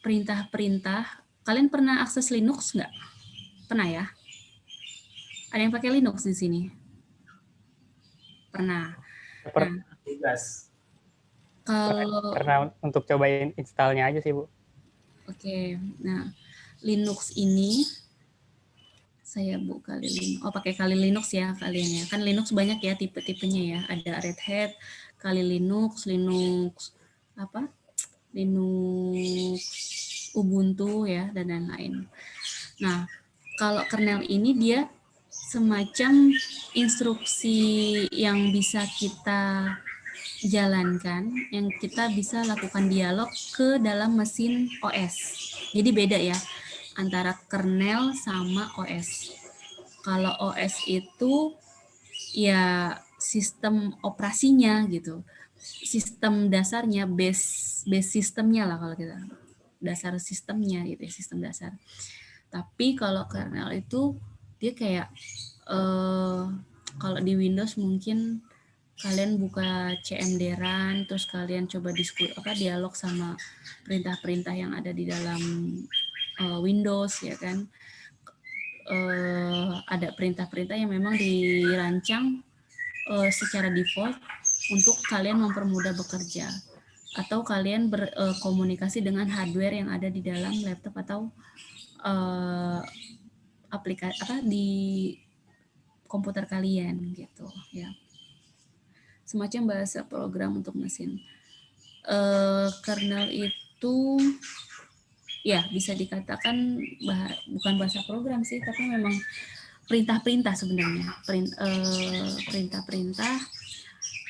perintah-perintah. Kalian pernah akses Linux nggak? Pernah ya? Ada yang pakai Linux di sini? Pernah. Karena untuk cobain installnya aja sih, Bu. Oke, nah Linux ini saya buka Linux. Oh, pakai Kali Linux ya kalian ya. Kan Linux banyak ya tipe-tipenya ya. Ada Red Hat, Kali Linux, Linux Ubuntu ya dan lain-lain. Nah, kalau kernel ini dia semacam instruksi yang bisa kita jalankan, yang kita bisa lakukan dialog ke dalam mesin OS. Jadi beda ya antara kernel sama OS. Kalau OS itu ya sistem operasinya gitu, sistem dasarnya, base sistemnya lah kalau kita, dasar sistemnya gitu ya, sistem dasar. Tapi kalau kernel itu dia kayak kalau di Windows mungkin kalian buka CMD run, terus kalian coba dialog sama perintah-perintah yang ada di dalam Windows ya kan. Ada perintah-perintah yang memang dirancang secara default untuk kalian mempermudah bekerja, atau kalian berkomunikasi dengan hardware yang ada di dalam laptop atau aplikasi di komputer kalian gitu ya. Semacam bahasa program untuk mesin. Kernel itu ya bisa dikatakan bukan bahasa program sih, tapi memang perintah-perintah sebenarnya, perintah-perintah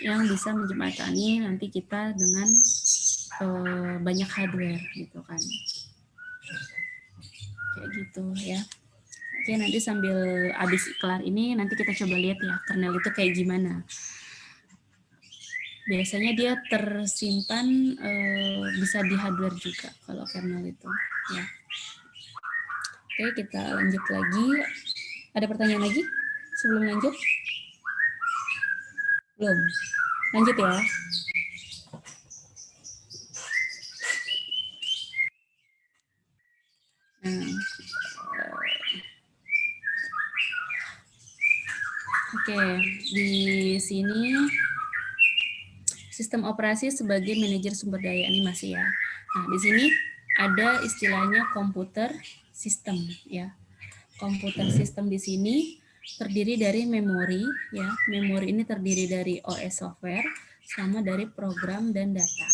yang bisa menjembatani nanti kita dengan banyak hardware gitu kan, kayak gitu ya. Oke, nanti sambil habis kelar ini nanti kita coba lihat ya kernel itu kayak gimana. Biasanya dia tersimpan bisa di hardware juga kalau kernel itu ya. Oke, kita lanjut lagi. Ada pertanyaan lagi sebelum lanjut? Belum. Lanjut ya. Oke, di sini sistem operasi sebagai manajer sumber daya animasi ya. Nah, di sini ada istilahnya komputer sistem ya. Komputer sistem di sini terdiri dari memori ya. Memori ini terdiri dari OS software sama dari program dan data.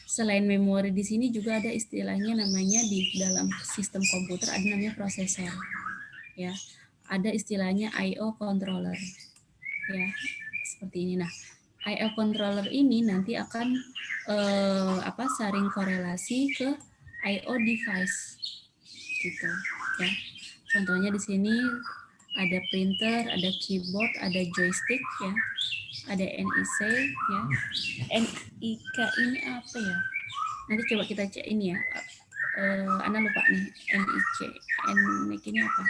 Selain memori di sini juga ada istilahnya namanya di dalam sistem komputer ada namanya prosesor ya. Ada istilahnya I/O controller ya, seperti ini. Nah, I/O controller ini nanti akan saring korelasi ke I/O device gitu ya. Contohnya di sini ada printer, ada keyboard, ada joystick ya, ada NIC ya. NIK ini apa ya? Nanti coba kita cek ini ya. Ana lupa nih NIC. NIC ini apa?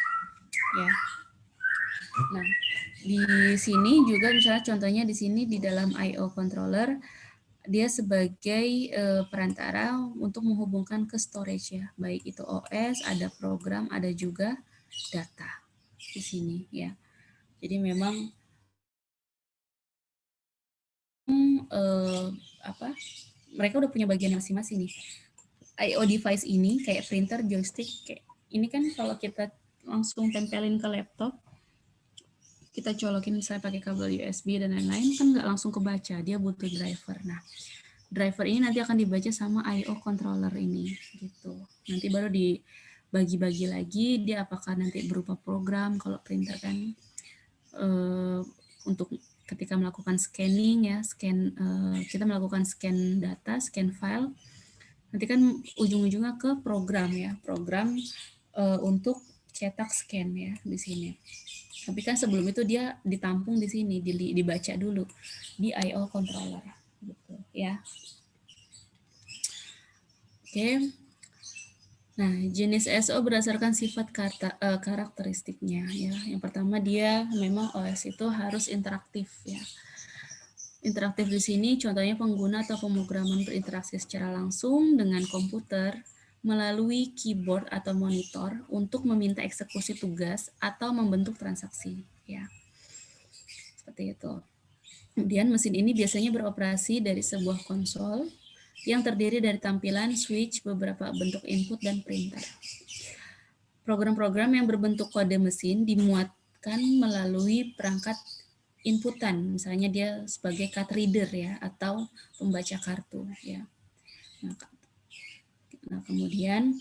Ya. Nah, di sini juga misalnya contohnya di sini di dalam I/O controller dia sebagai perantara untuk menghubungkan ke storage ya, baik itu OS, ada program, ada juga data di sini ya. Jadi memang mereka udah punya bagian masing-masing nih. I/O device ini kayak printer, joystick, kayak ini kan kalau kita langsung tempelin ke laptop, kita colokin misalnya pakai kabel USB dan lain-lain, kan nggak langsung kebaca, dia butuh driver. Nah, driver ini nanti akan dibaca sama I/O controller ini, gitu. Nanti baru dibagi-bagi lagi, dia apakah nanti berupa program, kalau printer kan, untuk ketika melakukan scanning ya, kita melakukan scan data, scan file, nanti kan ujung-ujungnya ke program ya, program untuk cetak scan ya di sini. Tapi kan sebelum itu dia ditampung di sini, dibaca dulu di I/O controller, gitu ya. Oke. Nah, jenis SO berdasarkan sifat karakteristiknya ya. Yang pertama dia memang OS itu harus interaktif ya. Interaktif di sini contohnya pengguna atau pemrograman berinteraksi secara langsung dengan komputer melalui keyboard atau monitor untuk meminta eksekusi tugas atau membentuk transaksi ya. Seperti itu. Kemudian mesin ini biasanya beroperasi dari sebuah konsol yang terdiri dari tampilan, switch, beberapa bentuk input, dan printer. Program-program yang berbentuk kode mesin dimuatkan melalui perangkat inputan, misalnya dia sebagai card reader ya, atau pembaca kartu ya. Nah, kemudian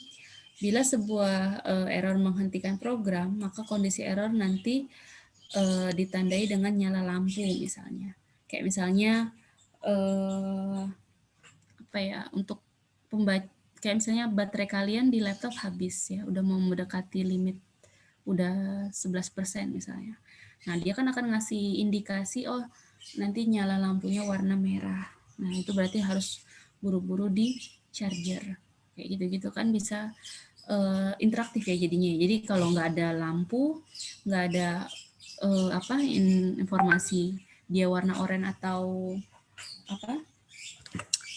bila sebuah error menghentikan program, maka kondisi error nanti ditandai dengan nyala lampu misalnya. Kayak misalnya untuk kayak misalnya baterai kalian di laptop habis ya, udah mau mendekati limit, udah 11% misalnya. Nah, dia kan akan ngasih indikasi, oh nanti nyala lampunya warna merah. Nah, itu berarti harus buru-buru di charger. Kayak gitu-gitu kan bisa interaktif ya jadinya. Jadi kalau nggak ada lampu, nggak ada informasi dia warna oranye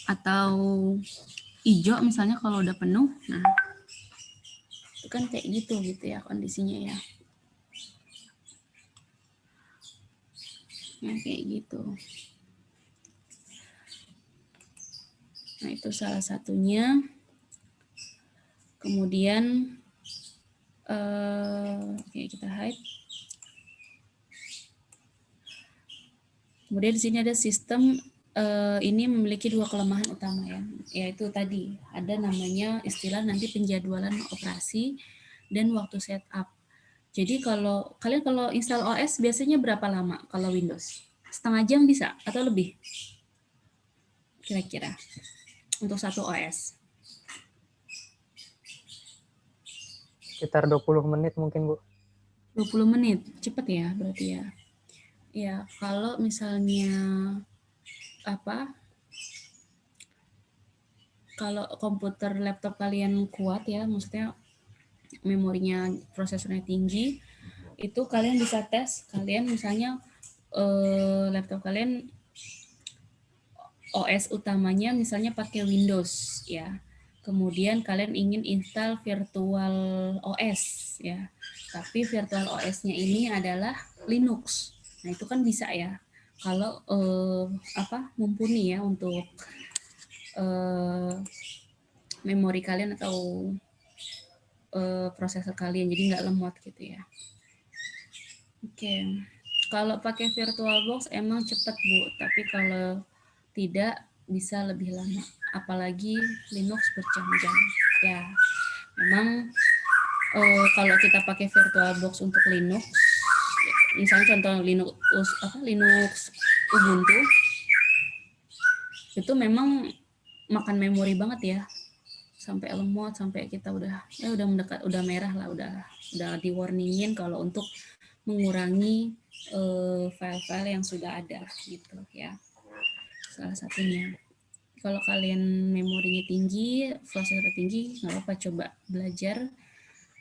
atau hijau misalnya kalau udah penuh, nah itu kan kayak gitu ya kondisinya ya. Nah, kayak gitu. Nah, itu salah satunya. Kemudian oke, kita hide. Kemudian di sini ada sistem ini memiliki dua kelemahan utama ya, yaitu tadi ada namanya istilah nanti penjadwalan operasi dan waktu setup. Jadi kalau kalian install OS biasanya berapa lama kalau Windows? Setengah jam bisa atau lebih? Kira-kira untuk satu OS? Sekitar 20 menit mungkin, Bu. 20 menit, cepet ya berarti ya. Ya, kalau misalnya kalau komputer laptop kalian kuat ya, maksudnya memorinya, prosesornya tinggi, itu kalian bisa tes, kalian misalnya laptop kalian OS utamanya misalnya pakai Windows ya. Kemudian kalian ingin install virtual OS ya. Tapi virtual OS-nya ini adalah Linux. Nah, itu kan bisa ya. Kalau mumpuni ya untuk memori kalian atau prosesor kalian, jadi nggak lemot gitu ya. Oke. Kalau pakai VirtualBox emang cepat, Bu, tapi kalau tidak bisa lebih lama, apalagi Linux berjam-jam. Ya, memang kalau kita pakai VirtualBox untuk Linux, misalnya contoh Linux Ubuntu, itu memang makan memori banget ya. sampai lemot, sampai kita udah mendekat, udah merah lah, udah di warningin kalau untuk mengurangi file-file yang sudah ada gitu ya. Salah satunya. Kalau kalian memorinya tinggi, prosesor tinggi, nggak apa-apa, coba belajar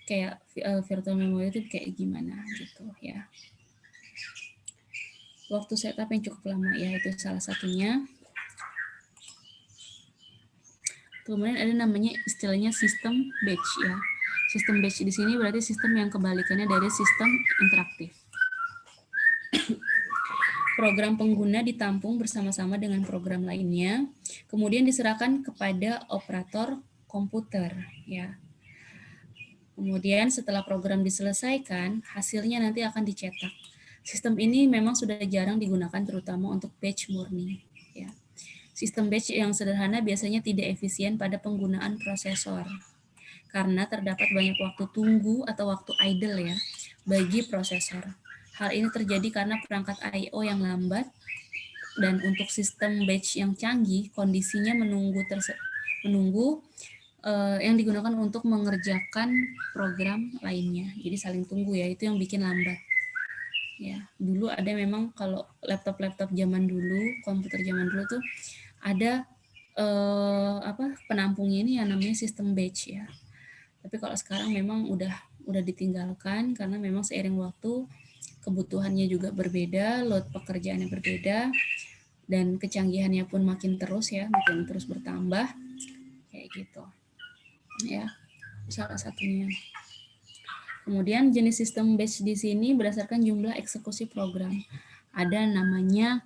kayak virtual memory itu kayak gimana gitu ya. Waktu setup yang cukup lama ya, itu salah satunya. Kemudian ada namanya istilahnya sistem batch ya. Sistem batch di sini berarti sistem yang kebalikannya dari sistem interaktif. Program pengguna ditampung bersama-sama dengan program lainnya, kemudian diserahkan kepada operator komputer ya. Kemudian setelah program diselesaikan, hasilnya nanti akan dicetak. Sistem ini memang sudah jarang digunakan terutama untuk batch murni ya. Sistem batch yang sederhana biasanya tidak efisien pada penggunaan prosesor karena terdapat banyak waktu tunggu atau waktu idle ya bagi prosesor. Hal ini terjadi karena perangkat I/O yang lambat, dan untuk sistem batch yang canggih kondisinya menunggu yang digunakan untuk mengerjakan program lainnya. Jadi saling tunggu ya, itu yang bikin lambat. Ya, dulu ada memang kalau laptop zaman dulu, komputer zaman dulu tuh ada penampungnya ini yang namanya sistem batch ya. Tapi kalau sekarang memang udah ditinggalkan karena memang seiring waktu kebutuhannya juga berbeda, load pekerjaannya berbeda, dan kecanggihannya pun makin terus bertambah kayak gitu. Ya, salah satunya. Kemudian jenis sistem batch di sini berdasarkan jumlah eksekusi program. Ada namanya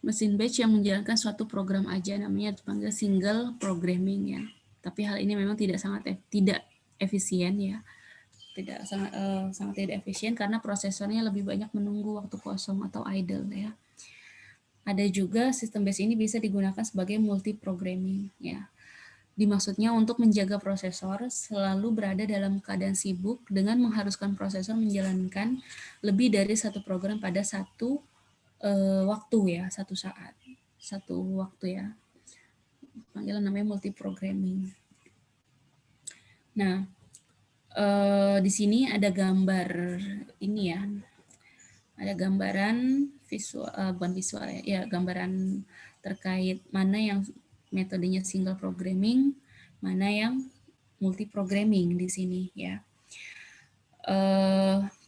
mesin batch yang menjalankan suatu program aja, namanya dipanggil single programming ya. Tapi hal ini memang tidak efisien ya. Sangat tidak efisien karena prosesornya lebih banyak menunggu waktu kosong atau idle ya. Ada juga sistem batch ini bisa digunakan sebagai multi programming ya. Dimaksudnya untuk menjaga prosesor selalu berada dalam keadaan sibuk dengan mengharuskan prosesor menjalankan lebih dari satu program pada satu waktu ya, satu waktu ya. Panggilan namanya multi programming. Nah, di sini ada gambar ini ya. Ada gambaran visual, bukan visual ya, gambaran terkait mana yang metodenya single programming, mana yang multi programming di sini ya.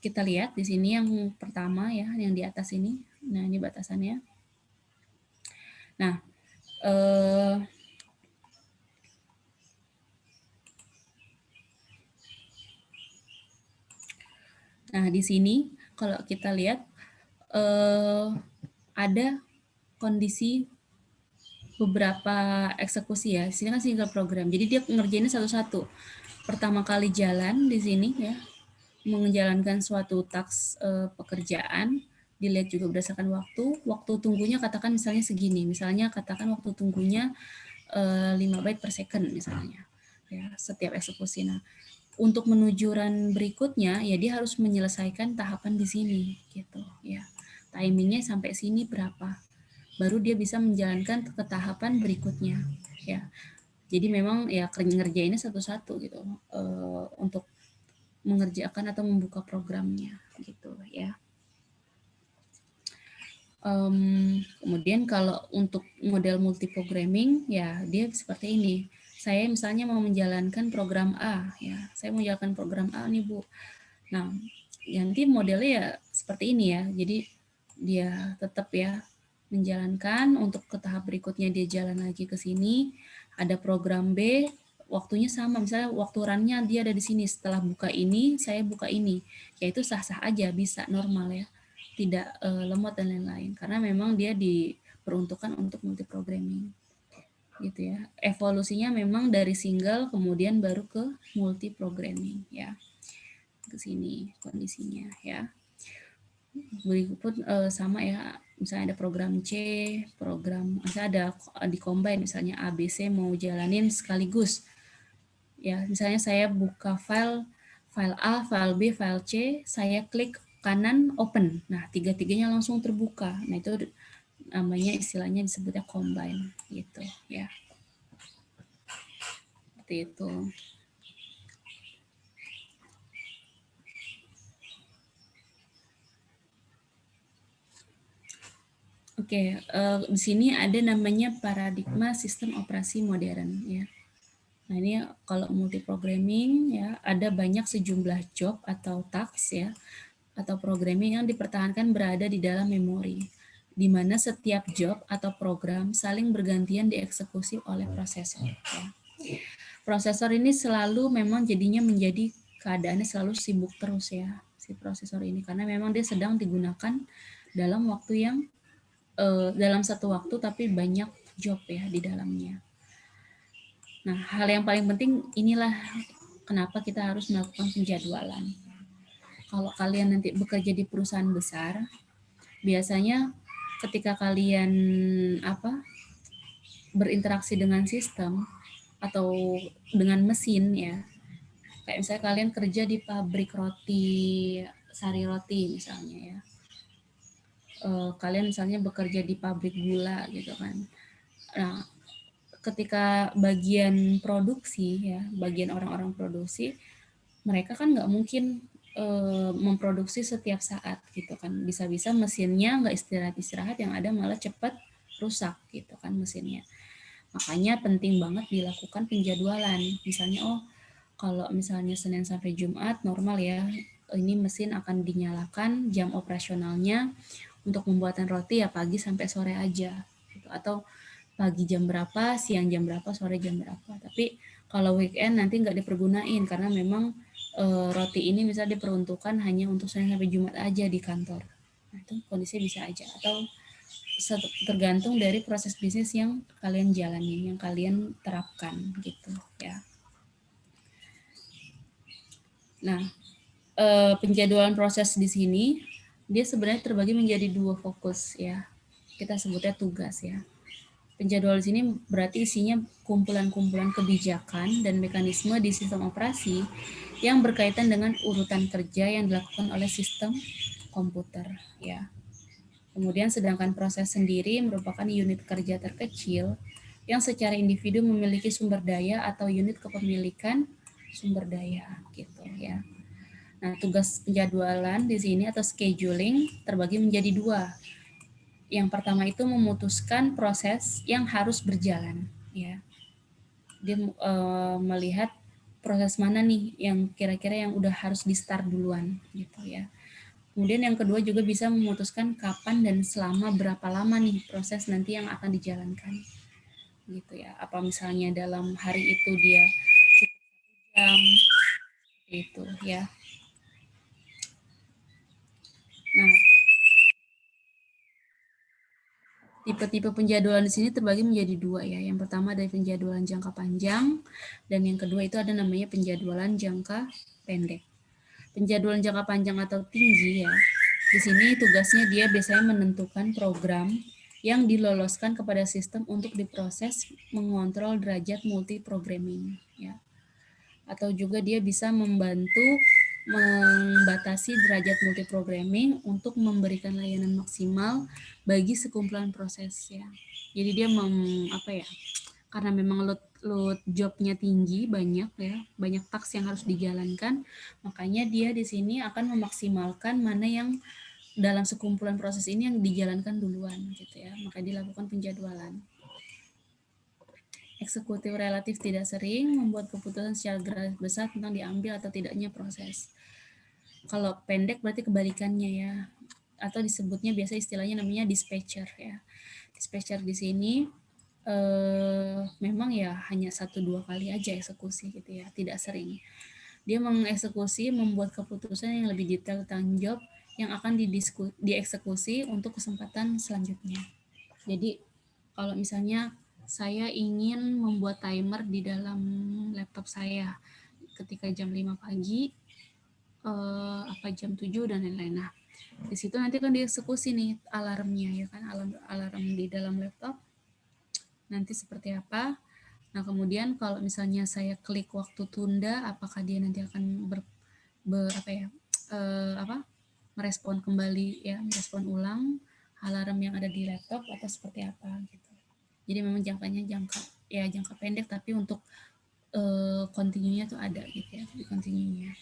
Kita lihat di sini yang pertama ya, yang di atas ini. Nah, ini batasannya. Nah, di sini kalau kita lihat ada kondisi beberapa eksekusi ya. Di sini kan single program. Jadi dia ngerjainnya satu-satu. Pertama kali jalan di sini ya, menjalankan suatu task pekerjaan, dilihat juga berdasarkan waktu tunggunya katakan misalnya segini. Misalnya katakan waktu tunggunya 5 byte per second misalnya. Ya, setiap eksekusi. Nah, untuk menuju run berikutnya ya dia harus menyelesaikan tahapan di sini gitu ya. Timingnya sampai sini berapa, baru dia bisa menjalankan ke tahapan berikutnya ya. Jadi memang ya ngerjainnya satu-satu gitu untuk mengerjakan atau membuka programnya gitu ya. Kemudian kalau untuk model multi programming ya dia seperti ini. Saya misalnya mau menjalankan program A ya, saya mau menjalankan program A nih Bu. Nah, nanti modelnya ya seperti ini ya. Jadi dia tetap ya menjalankan, untuk ke tahap berikutnya dia jalan lagi ke sini. Ada program B, waktunya sama, misalnya waktu run-nya dia ada di sini. Setelah buka ini, saya buka ini. Ya itu sah-sah aja, bisa normal ya. Tidak lemot dan lain-lain. Karena memang dia diperuntukkan untuk multi programming. Gitu ya. Evolusinya memang dari single kemudian baru ke multi programming ya. Ke sini kondisinya ya. Berikut sama ya, misalnya ada program C, misalnya ada di combine, misalnya A, B, C mau jalanin sekaligus. Ya, misalnya saya buka file A, file B, file C, saya klik kanan open. Nah, tiga-tiganya langsung terbuka. Nah, itu namanya istilahnya disebutnya combine gitu ya. Seperti itu. Oke, di sini ada namanya paradigma sistem operasi modern ya. Nah ini kalau multiprogramming ya ada banyak sejumlah job atau tasks ya atau programming yang dipertahankan berada di dalam memori, di mana setiap job atau program saling bergantian dieksekusi oleh prosesor. Ya. Prosesor ini selalu memang jadinya menjadi keadaannya selalu sibuk terus ya si prosesor ini karena memang dia sedang digunakan dalam waktu yang dalam satu waktu tapi banyak job ya di dalamnya. Nah, hal yang paling penting inilah kenapa kita harus melakukan penjadwalan. Kalau kalian nanti bekerja di perusahaan besar, biasanya ketika kalian berinteraksi dengan sistem atau dengan mesin ya, kayak misalnya kalian kerja di pabrik roti, sari roti misalnya ya. Kalian misalnya bekerja di pabrik gula gitu kan. Nah, ketika bagian produksi ya, bagian orang-orang produksi, mereka kan nggak mungkin memproduksi setiap saat gitu kan. Bisa-bisa mesinnya nggak istirahat-istirahat, yang ada malah cepat rusak gitu kan mesinnya. Makanya penting banget dilakukan penjadwalan. Misalnya kalau misalnya Senin sampai Jumat normal ya, ini mesin akan dinyalakan jam operasionalnya untuk pembuatan roti ya pagi sampai sore aja gitu. Atau pagi jam berapa, siang jam berapa, sore jam berapa. Tapi kalau weekend nanti nggak dipergunain karena memang roti ini bisa diperuntukkan hanya untuk Senin sampai Jumat aja di kantor. Nah, itu kondisi bisa aja. Atau tergantung dari proses bisnis yang kalian jalani, yang kalian terapkan gitu ya. Nah, penjadwalan proses di sini dia sebenarnya terbagi menjadi 2 fokus ya. Kita sebutnya tugas ya. Penjadwalan di sini berarti isinya kumpulan-kumpulan kebijakan dan mekanisme di sistem operasi yang berkaitan dengan urutan kerja yang dilakukan oleh sistem komputer ya. Kemudian sedangkan proses sendiri merupakan unit kerja terkecil yang secara individu memiliki sumber daya atau unit kepemilikan sumber daya gitu ya. Nah, tugas penjadwalan di sini atau scheduling terbagi menjadi 2. Yang pertama itu memutuskan proses yang harus berjalan ya. Dia melihat proses mana nih yang kira-kira yang udah harus di-start duluan gitu ya. Kemudian yang kedua juga bisa memutuskan kapan dan selama berapa lama nih proses nanti yang akan dijalankan gitu ya. Apa misalnya dalam hari itu dia cukup 1 jam itu ya. Nah, tipe-tipe penjadwalan di sini terbagi menjadi 2 ya. Yang pertama ada penjadwalan jangka panjang dan yang kedua itu ada namanya penjadwalan jangka pendek. Penjadwalan jangka panjang atau tinggi ya. Di sini tugasnya dia biasanya menentukan program yang diloloskan kepada sistem untuk diproses mengontrol derajat multiprogramming ya. Atau juga dia bisa membantu membatasi derajat multiprogramming untuk memberikan layanan maksimal bagi sekumpulan proses ya. Jadi dia karena memang load jobnya tinggi, banyak ya, banyak task yang harus dijalankan, makanya dia di sini akan memaksimalkan mana yang dalam sekumpulan proses ini yang dijalankan duluan gitu ya. Maka dilakukan penjadwalan. Eksekutif relatif tidak sering membuat keputusan secara garis besar tentang diambil atau tidaknya proses. Kalau pendek berarti kebalikannya ya, atau disebutnya biasa istilahnya namanya dispatcher ya. Dispatcher di sini memang ya hanya 1-2 kali aja eksekusi gitu ya, tidak sering. Dia mengeksekusi, membuat keputusan yang lebih detail tentang job yang akan dieksekusi untuk kesempatan selanjutnya. Jadi kalau misalnya saya ingin membuat timer di dalam laptop saya ketika jam 5 pagi, jam 7 dan lain-lain. Nah, di situ nanti kan dieksekusi nih alarmnya ya kan, alarm di dalam laptop nanti seperti apa. Nah, kemudian kalau misalnya saya klik waktu tunda, apakah dia nanti akan merespon kembali ya, merespon ulang alarm yang ada di laptop atau seperti apa gitu. Jadi memang jangkanya jangka pendek, tapi untuk continue-nya tuh ada gitu ya, di continue-nya.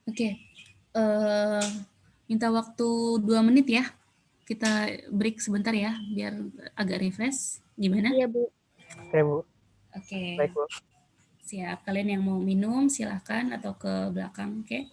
Oke, minta waktu 2 menit ya. Kita break sebentar ya, biar agak refresh. Gimana? Iya, Bu. Oke, Bu. Oke. Baik, Bu. Siap. Kalian yang mau minum, silahkan, atau ke belakang, oke?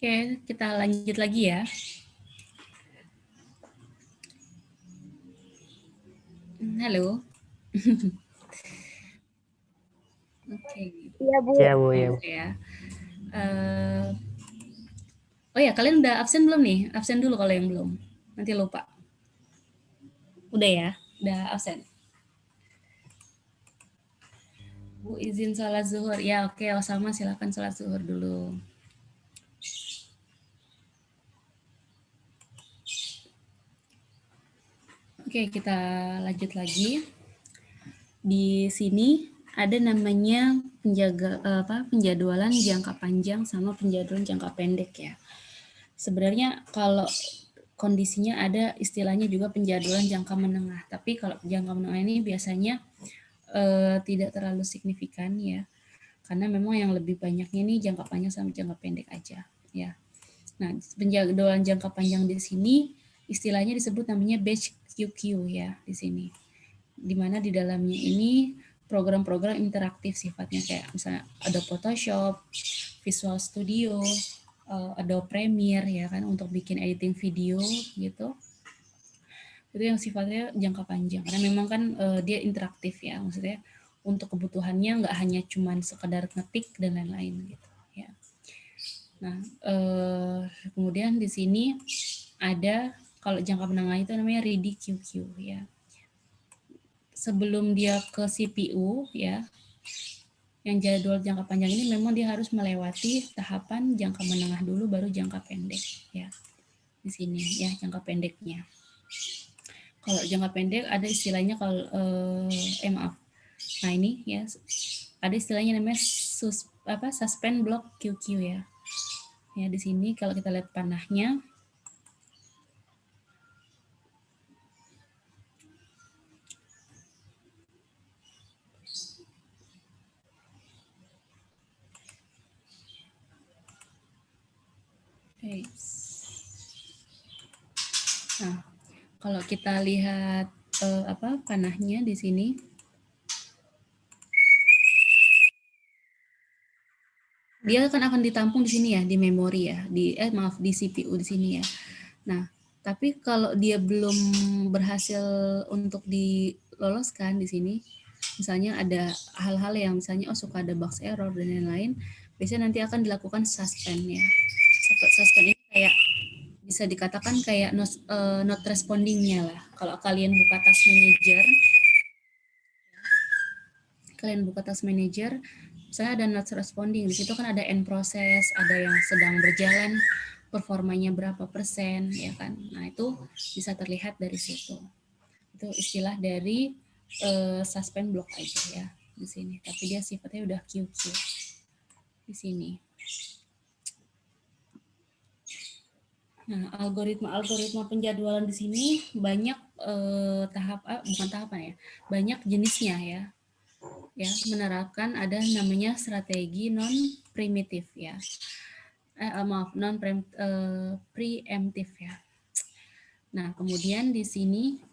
Oke, kita lanjut lagi ya. Halo. Oke. Iya, Bu. Iya, Bu. Iya, Bu. Ya. Oh ya, kalian udah absen belum nih? Absen dulu kalau yang belum. Nanti lupa. Udah ya? Udah absen? Bu izin sholat zuhur. Ya, oke. Sama silakan sholat zuhur dulu. Oke, kita lanjut lagi. Di sini ada namanya penjadwalan jangka panjang sama penjadwalan jangka pendek ya. Sebenarnya kalau kondisinya ada istilahnya juga penjadwalan jangka menengah. Tapi kalau jangka menengah ini biasanya tidak terlalu signifikan ya. Karena memang yang lebih banyaknya ini jangka panjang sama jangka pendek aja ya. Nah, penjadwalan jangka panjang di sini istilahnya disebut namanya batch QQ ya di sini. Di mana di dalamnya ini program-program interaktif sifatnya kayak misalnya Adobe Photoshop, Visual Studio, Adobe Premiere ya kan untuk bikin editing video gitu. Itu yang sifatnya jangka panjang karena memang kan dia interaktif ya, maksudnya untuk kebutuhannya, nggak hanya cuman sekedar ngetik dan lain-lain gitu ya. Nah, kemudian di sini ada kalau jangka menengah itu namanya ready QQ ya. Sebelum dia ke CPU ya, yang jadwal jangka panjang ini memang dia harus melewati tahapan jangka menengah dulu baru jangka pendek ya. Di sini ya jangka pendeknya. Kalau jangka pendek ada istilahnya kalau maaf. Nah, ini ya ada istilahnya namanya suspend block QQ ya. Ya, di sini kalau kita lihat panahnya nah, kalau kita lihat panahnya di sini, dia akan ditampung di sini ya, di memori ya, di CPU di sini ya. Nah, tapi kalau dia belum berhasil untuk diloloskan di sini, misalnya ada hal-hal yang misalnya suka ada box error dan lain-lain, biasanya nanti akan dilakukan suspend ya. Suspend ini kayak bisa dikatakan kayak not responding-nya lah. Kalau kalian buka task manager, misalnya ada not responding, di situ kan ada end process, ada yang sedang berjalan, performanya berapa persen, ya kan? Nah, itu bisa terlihat dari situ. Itu istilah dari suspend block aja ya di sini. Tapi dia sifatnya udah QQ di sini. Nah, algoritma penjadwalan di sini banyak banyak jenisnya ya. Ya, menerapkan ada namanya strategi non primitif ya. Non preemptif ya. Nah, kemudian di sini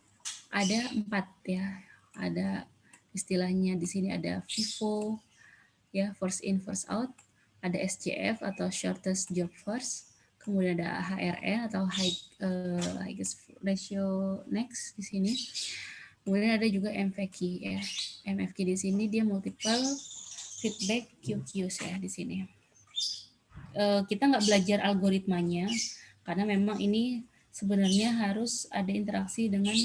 ada 4 ya. Ada istilahnya di sini ada FIFO ya, first in first out, ada SJF atau shortest job first. Kemudian ada HRN atau highest ratio next di sini. Kemudian ada juga MVQ ya. MVQ di sini dia multiple feedback QQs ya di sini. Kita nggak belajar algoritmanya karena memang ini sebenarnya harus ada interaksi dengan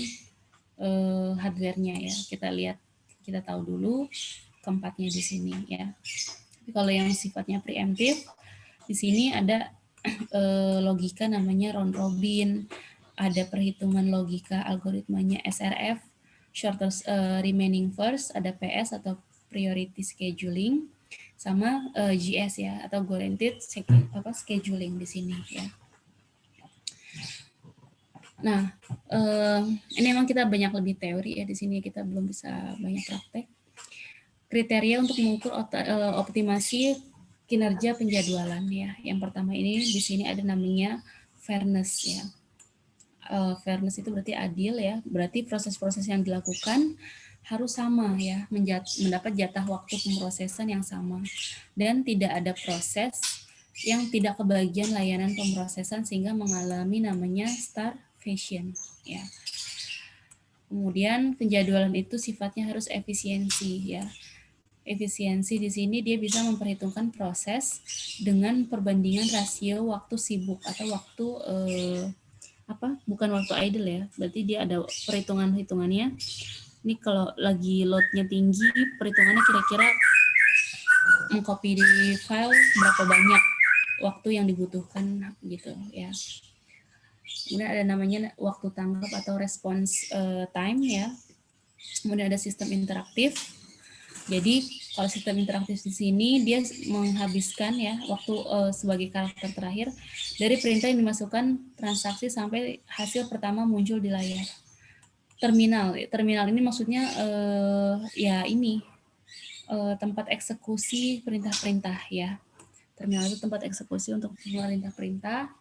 hardware-nya ya. Kita tahu dulu keempatnya di sini ya. Tapi kalau yang sifatnya preemptive di sini ada logika namanya round robin, ada perhitungan logika algoritmanya SRF, shortest remaining first, ada PS atau priority scheduling, sama GS ya atau guaranteed scheduling di sini ya. Nah, ini memang kita banyak lebih teori ya di sini, kita belum bisa banyak praktek. Kriteria untuk mengukur optimasi kinerja penjadwalan ya. Yang pertama ini di sini ada namanya fairness ya. Fairness itu berarti adil ya. Berarti proses-proses yang dilakukan harus sama ya, mendapat jatah waktu pemrosesan yang sama dan tidak ada proses yang tidak kebagian layanan pemrosesan sehingga mengalami namanya starvation ya. Kemudian penjadwalan itu sifatnya harus efisiensi ya. Efisiensi di sini dia bisa memperhitungkan proses dengan perbandingan rasio waktu sibuk atau waktu bukan waktu idle ya. Berarti dia ada perhitungannya. Ini kalau lagi loadnya tinggi, perhitungannya kira-kira mengcopy di file berapa banyak waktu yang dibutuhkan gitu ya. Kemudian ada namanya waktu tanggap atau response time ya. Kemudian ada sistem interaktif. Jadi kalau sistem interaktif di sini dia menghabiskan ya waktu sebagai karakter terakhir dari perintah yang dimasukkan transaksi sampai hasil pertama muncul di layar. Terminal ini maksudnya tempat eksekusi perintah-perintah ya. Terminal itu tempat eksekusi untuk perintah-perintah.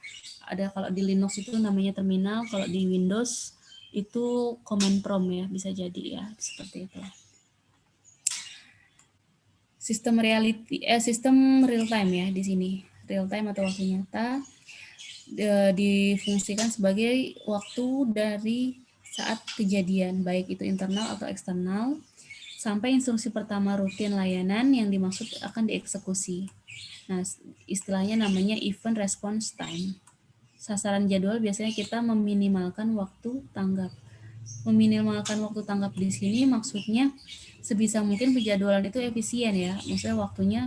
Ada kalau di Linux itu namanya terminal, kalau di Windows itu command prompt ya, bisa jadi ya seperti itu. Sistem real time ya di sini. Real time atau waktu nyata difungsikan sebagai waktu dari saat kejadian, baik itu internal atau eksternal, sampai instruksi pertama rutin layanan yang dimaksud akan dieksekusi. Nah, istilahnya namanya event response time. Sasaran jadwal biasanya kita meminimalkan waktu tanggap. Meminimalkan waktu tanggap di sini maksudnya sebisa mungkin penjadwalan itu efisien ya. Maksudnya waktunya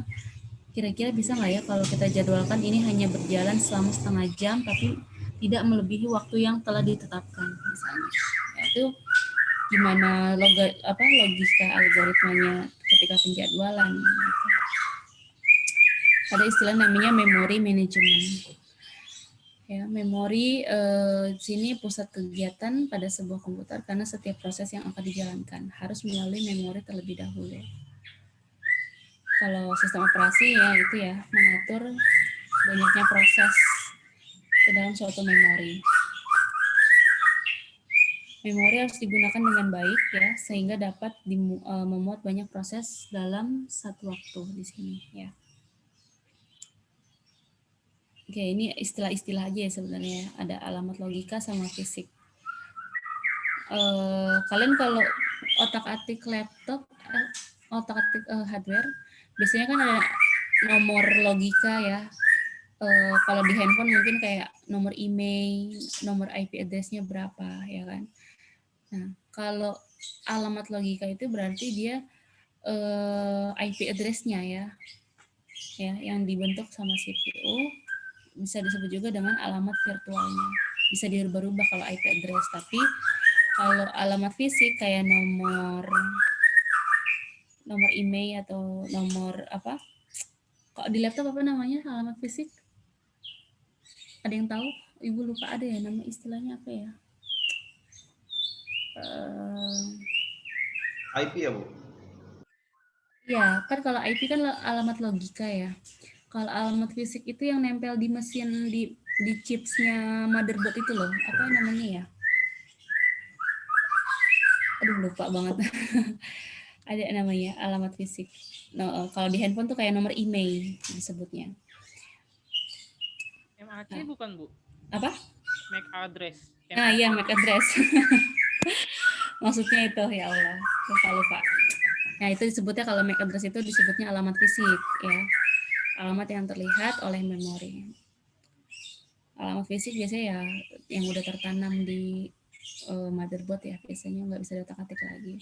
kira-kira bisa nggak ya kalau kita jadwalkan ini hanya berjalan selama setengah jam tapi tidak melebihi waktu yang telah ditetapkan misalnya. Ya, itu gimana logika algoritmanya ketika penjadwalan gitu. Ada istilah namanya memory management. Ya, memori sini pusat kegiatan pada sebuah komputer karena setiap proses yang akan dijalankan harus melalui memori terlebih dahulu. Kalau sistem operasi ya itu ya mengatur banyaknya proses ke dalam suatu memori. Memori harus digunakan dengan baik ya sehingga dapat memuat banyak proses dalam satu waktu di sini ya. Oke, ini istilah-istilah aja ya sebenarnya. Ada alamat logika sama fisik. Kalian kalau otak-atik laptop, otak-atik hardware, biasanya kan ada nomor logika ya. Kalau di handphone mungkin kayak nomor email, nomor IP address-nya berapa ya kan. Nah, kalau alamat logika itu berarti dia IP address-nya ya, yang dibentuk sama CPU, bisa disebut juga dengan alamat virtualnya. Bisa dirubah-rubah kalau IP address, tapi kalau alamat fisik kayak nomor email atau nomor apa? Kok di laptop apa namanya alamat fisik? Ada yang tahu? Ibu lupa ada ya nama istilahnya apa ya? IP ya, Bu? Ya, kan kalau IP kan alamat logika ya. Kalau alamat fisik itu yang nempel di mesin di chipsnya motherboard itu loh. Apa namanya ya? Aduh, lupa banget. Ada namanya alamat fisik. No, kalau di handphone tuh kayak nomor email disebutnya. MAC bukan, Bu? Apa? MAC address. Nah, iya MAC address. Maksudnya itu ya Allah, lupa. Nah, itu disebutnya kalau MAC address itu disebutnya alamat fisik ya. Alamat yang terlihat oleh memori. Alamat fisik biasanya ya yang udah tertanam di motherboard ya, biasanya nggak bisa diotak-atik lagi.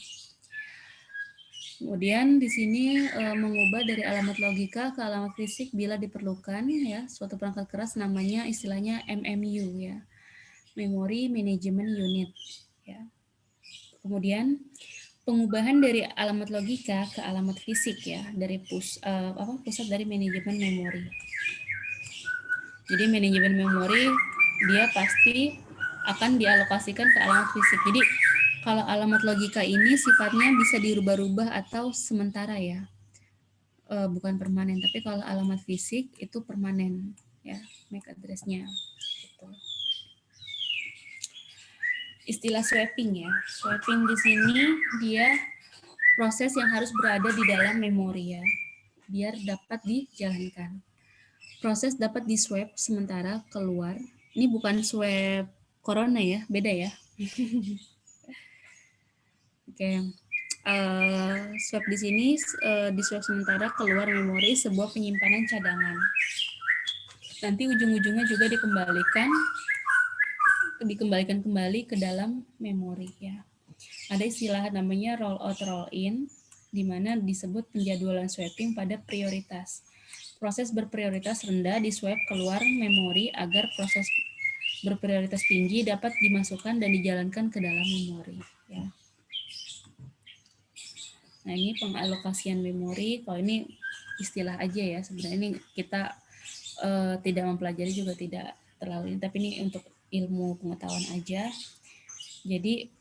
Kemudian di sini mengubah dari alamat logika ke alamat fisik bila diperlukan ya, suatu perangkat keras namanya istilahnya MMU ya. Memory Management Unit ya. Kemudian pengubahan dari alamat logika ke alamat fisik ya, dari pusat dari manajemen memori. Jadi manajemen memori dia pasti akan dialokasikan ke alamat fisik. Jadi kalau alamat logika ini sifatnya bisa dirubah-rubah atau sementara ya, bukan permanen. Tapi kalau alamat fisik itu permanen ya, MAC address-nya. Gitu. Istilah swapping ya. Swapping di sini dia proses yang harus berada di dalam memori ya, biar dapat dijalankan. Proses dapat di-swap sementara keluar. Ini bukan swab corona ya, beda ya. Oke. Swap di sini di-swap sementara keluar memori sebuah penyimpanan cadangan. Nanti ujung-ujungnya juga dikembalikan kembali ke dalam memori ya. Ada istilah namanya roll out roll in, di mana disebut penjadwalan swapping pada prioritas. Proses berprioritas rendah di-swap keluar memori agar proses berprioritas tinggi dapat dimasukkan dan dijalankan ke dalam memori. Ya. Nah, ini pengalokasian memori. Kalau ini istilah aja ya, sebenarnya ini kita tidak mempelajari juga tidak terlalu, tapi ini untuk ilmu pengetahuan aja. Jadi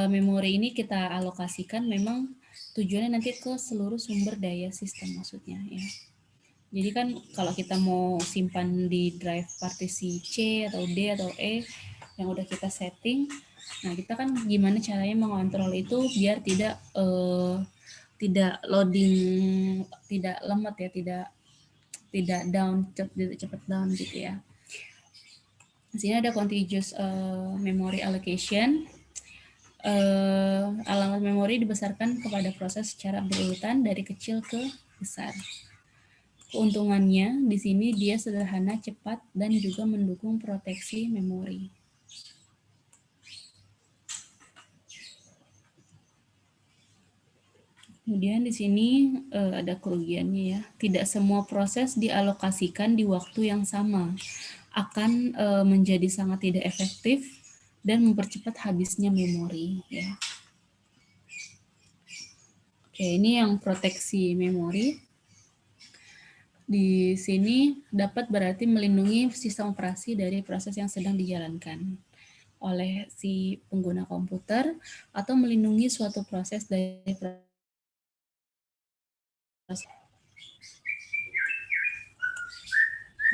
memori ini kita alokasikan memang tujuannya nanti ke seluruh sumber daya sistem maksudnya ya. Jadi kan kalau kita mau simpan di drive partisi C atau D atau E yang udah kita setting, nah kita kan gimana caranya mengontrol itu biar tidak loading, tidak lemot ya, tidak down, cepat down gitu ya. Di sini ada contiguous memory allocation. alamat memori dibesarkan kepada proses secara berurutan dari kecil ke besar. Keuntungannya di sini dia sederhana, cepat, dan juga mendukung proteksi memori. Kemudian di sini ada kerugiannya ya. Tidak semua proses dialokasikan di waktu yang sama. Akan menjadi sangat tidak efektif dan mempercepat habisnya memori ya. Oke, ini yang proteksi memori. Di sini dapat berarti melindungi sistem operasi dari proses yang sedang dijalankan oleh si pengguna komputer atau melindungi suatu proses dari proses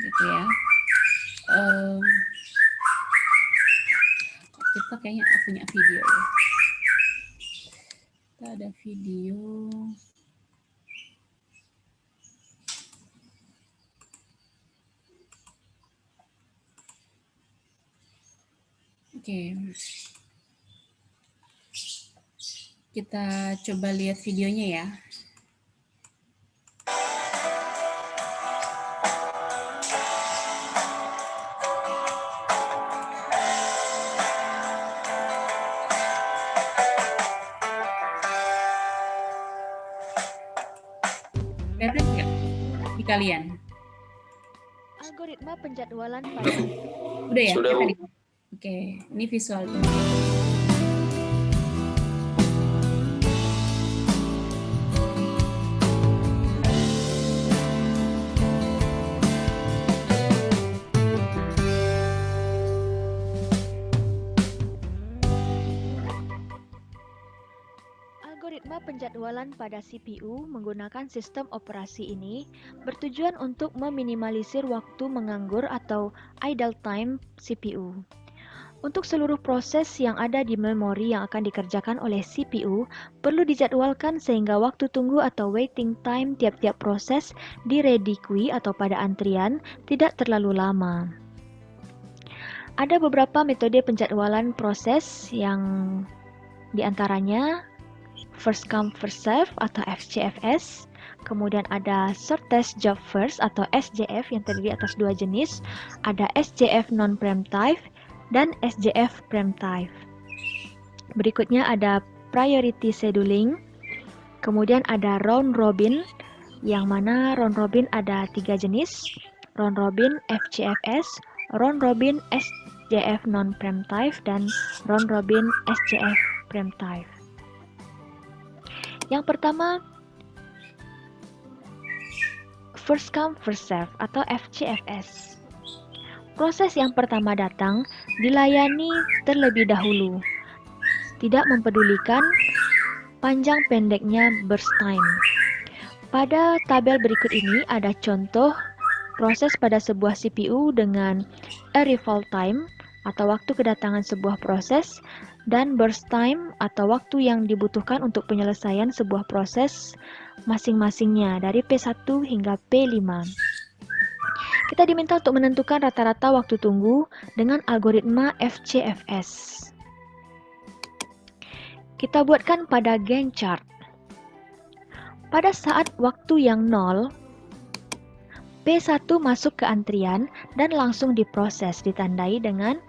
gitu ya. Kita kayaknya punya video ya. Kita ada video. Oke. Kita coba lihat videonya ya. Kelihatan nggak di kalian? Algoritma penjadwalan Udah ya? Sudah, Bu. Oke, ini visual. Algoritma penjadwalan pada CPU menggunakan sistem operasi ini bertujuan untuk meminimalisir waktu menganggur atau idle time CPU. Untuk seluruh proses yang ada di memori yang akan dikerjakan oleh CPU perlu dijadwalkan sehingga waktu tunggu atau waiting time tiap-tiap proses di ready queue atau pada antrian tidak terlalu lama. Ada beberapa metode penjadwalan proses yang diantaranya first come first serve atau FCFS, kemudian ada shortest job first atau SJF yang terdiri atas dua jenis, ada SJF non-preemptive dan SJF preemptive. Berikutnya ada priority scheduling, kemudian ada round robin, yang mana round robin ada tiga jenis, round robin FCFS, round robin SJF non-preemptive, dan round robin SJF preemptive. Yang pertama, first come first serve atau FCFS. Proses yang pertama datang dilayani terlebih dahulu, tidak mempedulikan panjang pendeknya burst time. Pada tabel berikut ini ada contoh proses pada sebuah CPU dengan arrival time atau waktu kedatangan sebuah proses dan burst time atau waktu yang dibutuhkan untuk penyelesaian sebuah proses masing-masingnya dari P1 hingga P5. Kita diminta untuk menentukan rata-rata waktu tunggu dengan algoritma FCFS. Kita buatkan pada Gantt chart. Pada saat waktu yang 0, P1 masuk ke antrian dan langsung diproses ditandai dengan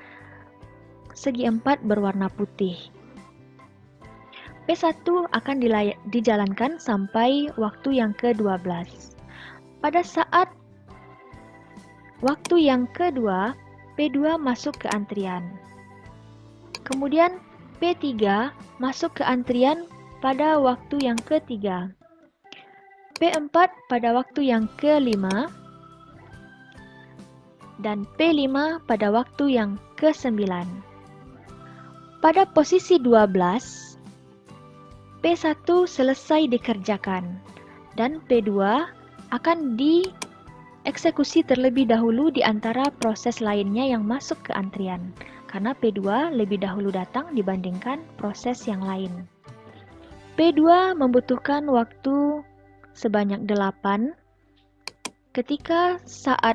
segi 4 berwarna putih. P1 akan dijalankan sampai waktu yang ke-12. Pada saat waktu yang kedua, P2 masuk ke antrian. Kemudian P3 masuk ke antrian pada waktu yang ketiga. P4 pada waktu yang ke-5 dan P5 pada waktu yang ke-9. Pada posisi 12, P1 selesai dikerjakan dan P2 akan dieksekusi terlebih dahulu di antara proses lainnya yang masuk ke antrian, karena P2 lebih dahulu datang dibandingkan proses yang lain. P2 membutuhkan waktu sebanyak 8 ketika saat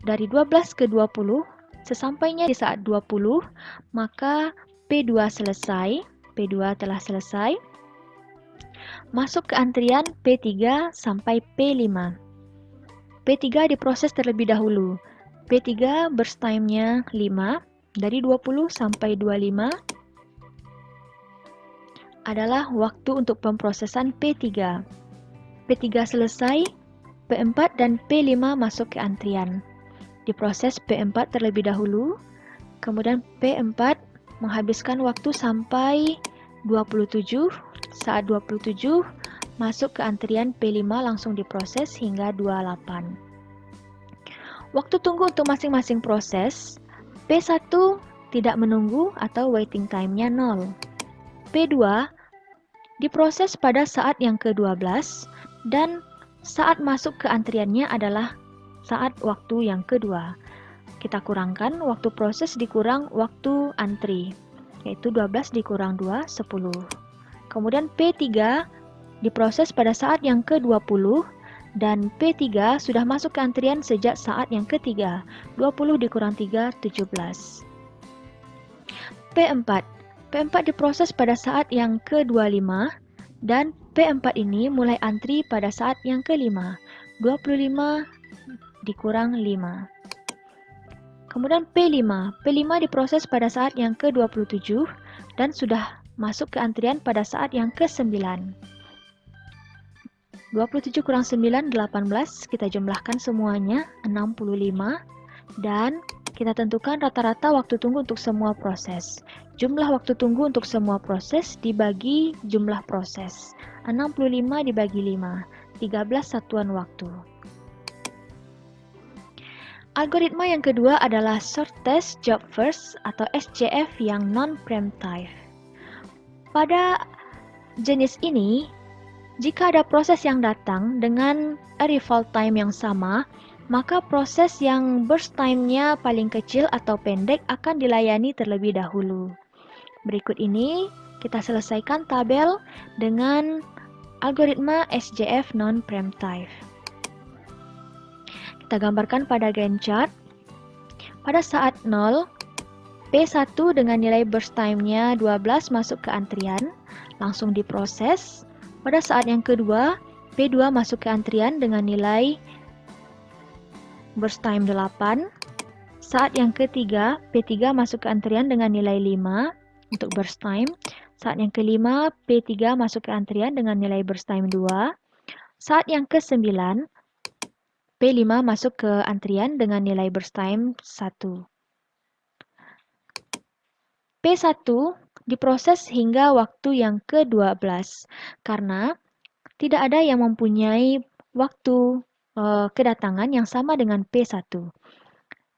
dari 12 ke 20, sesampainya di saat 20, maka P2 selesai P2 telah selesai. Masuk ke antrian P3 sampai P5. P3 diproses terlebih dahulu. P3 burst time-nya 5, dari 20 sampai 25 adalah waktu untuk pemprosesan P3. P3 selesai, P4 dan P5 masuk ke antrian. Diproses P4 terlebih dahulu, kemudian P4 menghabiskan waktu sampai 27. Saat 27 masuk ke antrian P5 langsung diproses hingga 28. Waktu tunggu untuk masing-masing proses, P1 tidak menunggu atau waiting time-nya 0. P2 diproses pada saat yang ke-12 dan saat masuk ke antriannya adalah saat waktu yang kedua. Kita kurangkan waktu proses dikurang waktu antri, yaitu 12 dikurang 2, 10. Kemudian P3 diproses pada saat yang ke-20 dan P3 sudah masuk ke antrian sejak saat yang ketiga. 20 dikurang 3, 17. P4. P4 diproses pada saat yang ke-25 dan P4 ini mulai antri pada saat yang ke-5. 25 dikurang 5. Kemudian P5. P5 diproses pada saat yang ke-27 dan sudah masuk ke antrian pada saat yang ke-9. 27 kurang 9, 18. Kita jumlahkan semuanya, 65. Dan kita tentukan rata-rata waktu tunggu untuk semua proses. Jumlah waktu tunggu untuk semua proses dibagi jumlah proses. 65 dibagi 5, 13 satuan waktu. Algoritma yang kedua adalah Shortest Job First atau SJF yang non-preemptive. Pada jenis ini, jika ada proses yang datang dengan arrival time yang sama, maka proses yang burst time-nya paling kecil atau pendek akan dilayani terlebih dahulu. Berikut ini kita selesaikan tabel dengan algoritma SJF non-preemptive. Kita gambarkan pada Gantt chart. Pada saat 0, P1 dengan nilai burst time-nya 12 masuk ke antrian, langsung diproses. Pada saat yang kedua, P2 masuk ke antrian dengan nilai burst time 8. Saat yang ketiga, P3 masuk ke antrian dengan nilai 5 untuk burst time. Saat yang kelima, P3 masuk ke antrian dengan nilai burst time 2. Saat yang ke-9, P5 masuk ke antrian dengan nilai burst time 1. P1 diproses hingga waktu yang ke-12 karena tidak ada yang mempunyai waktu kedatangan yang sama dengan P1.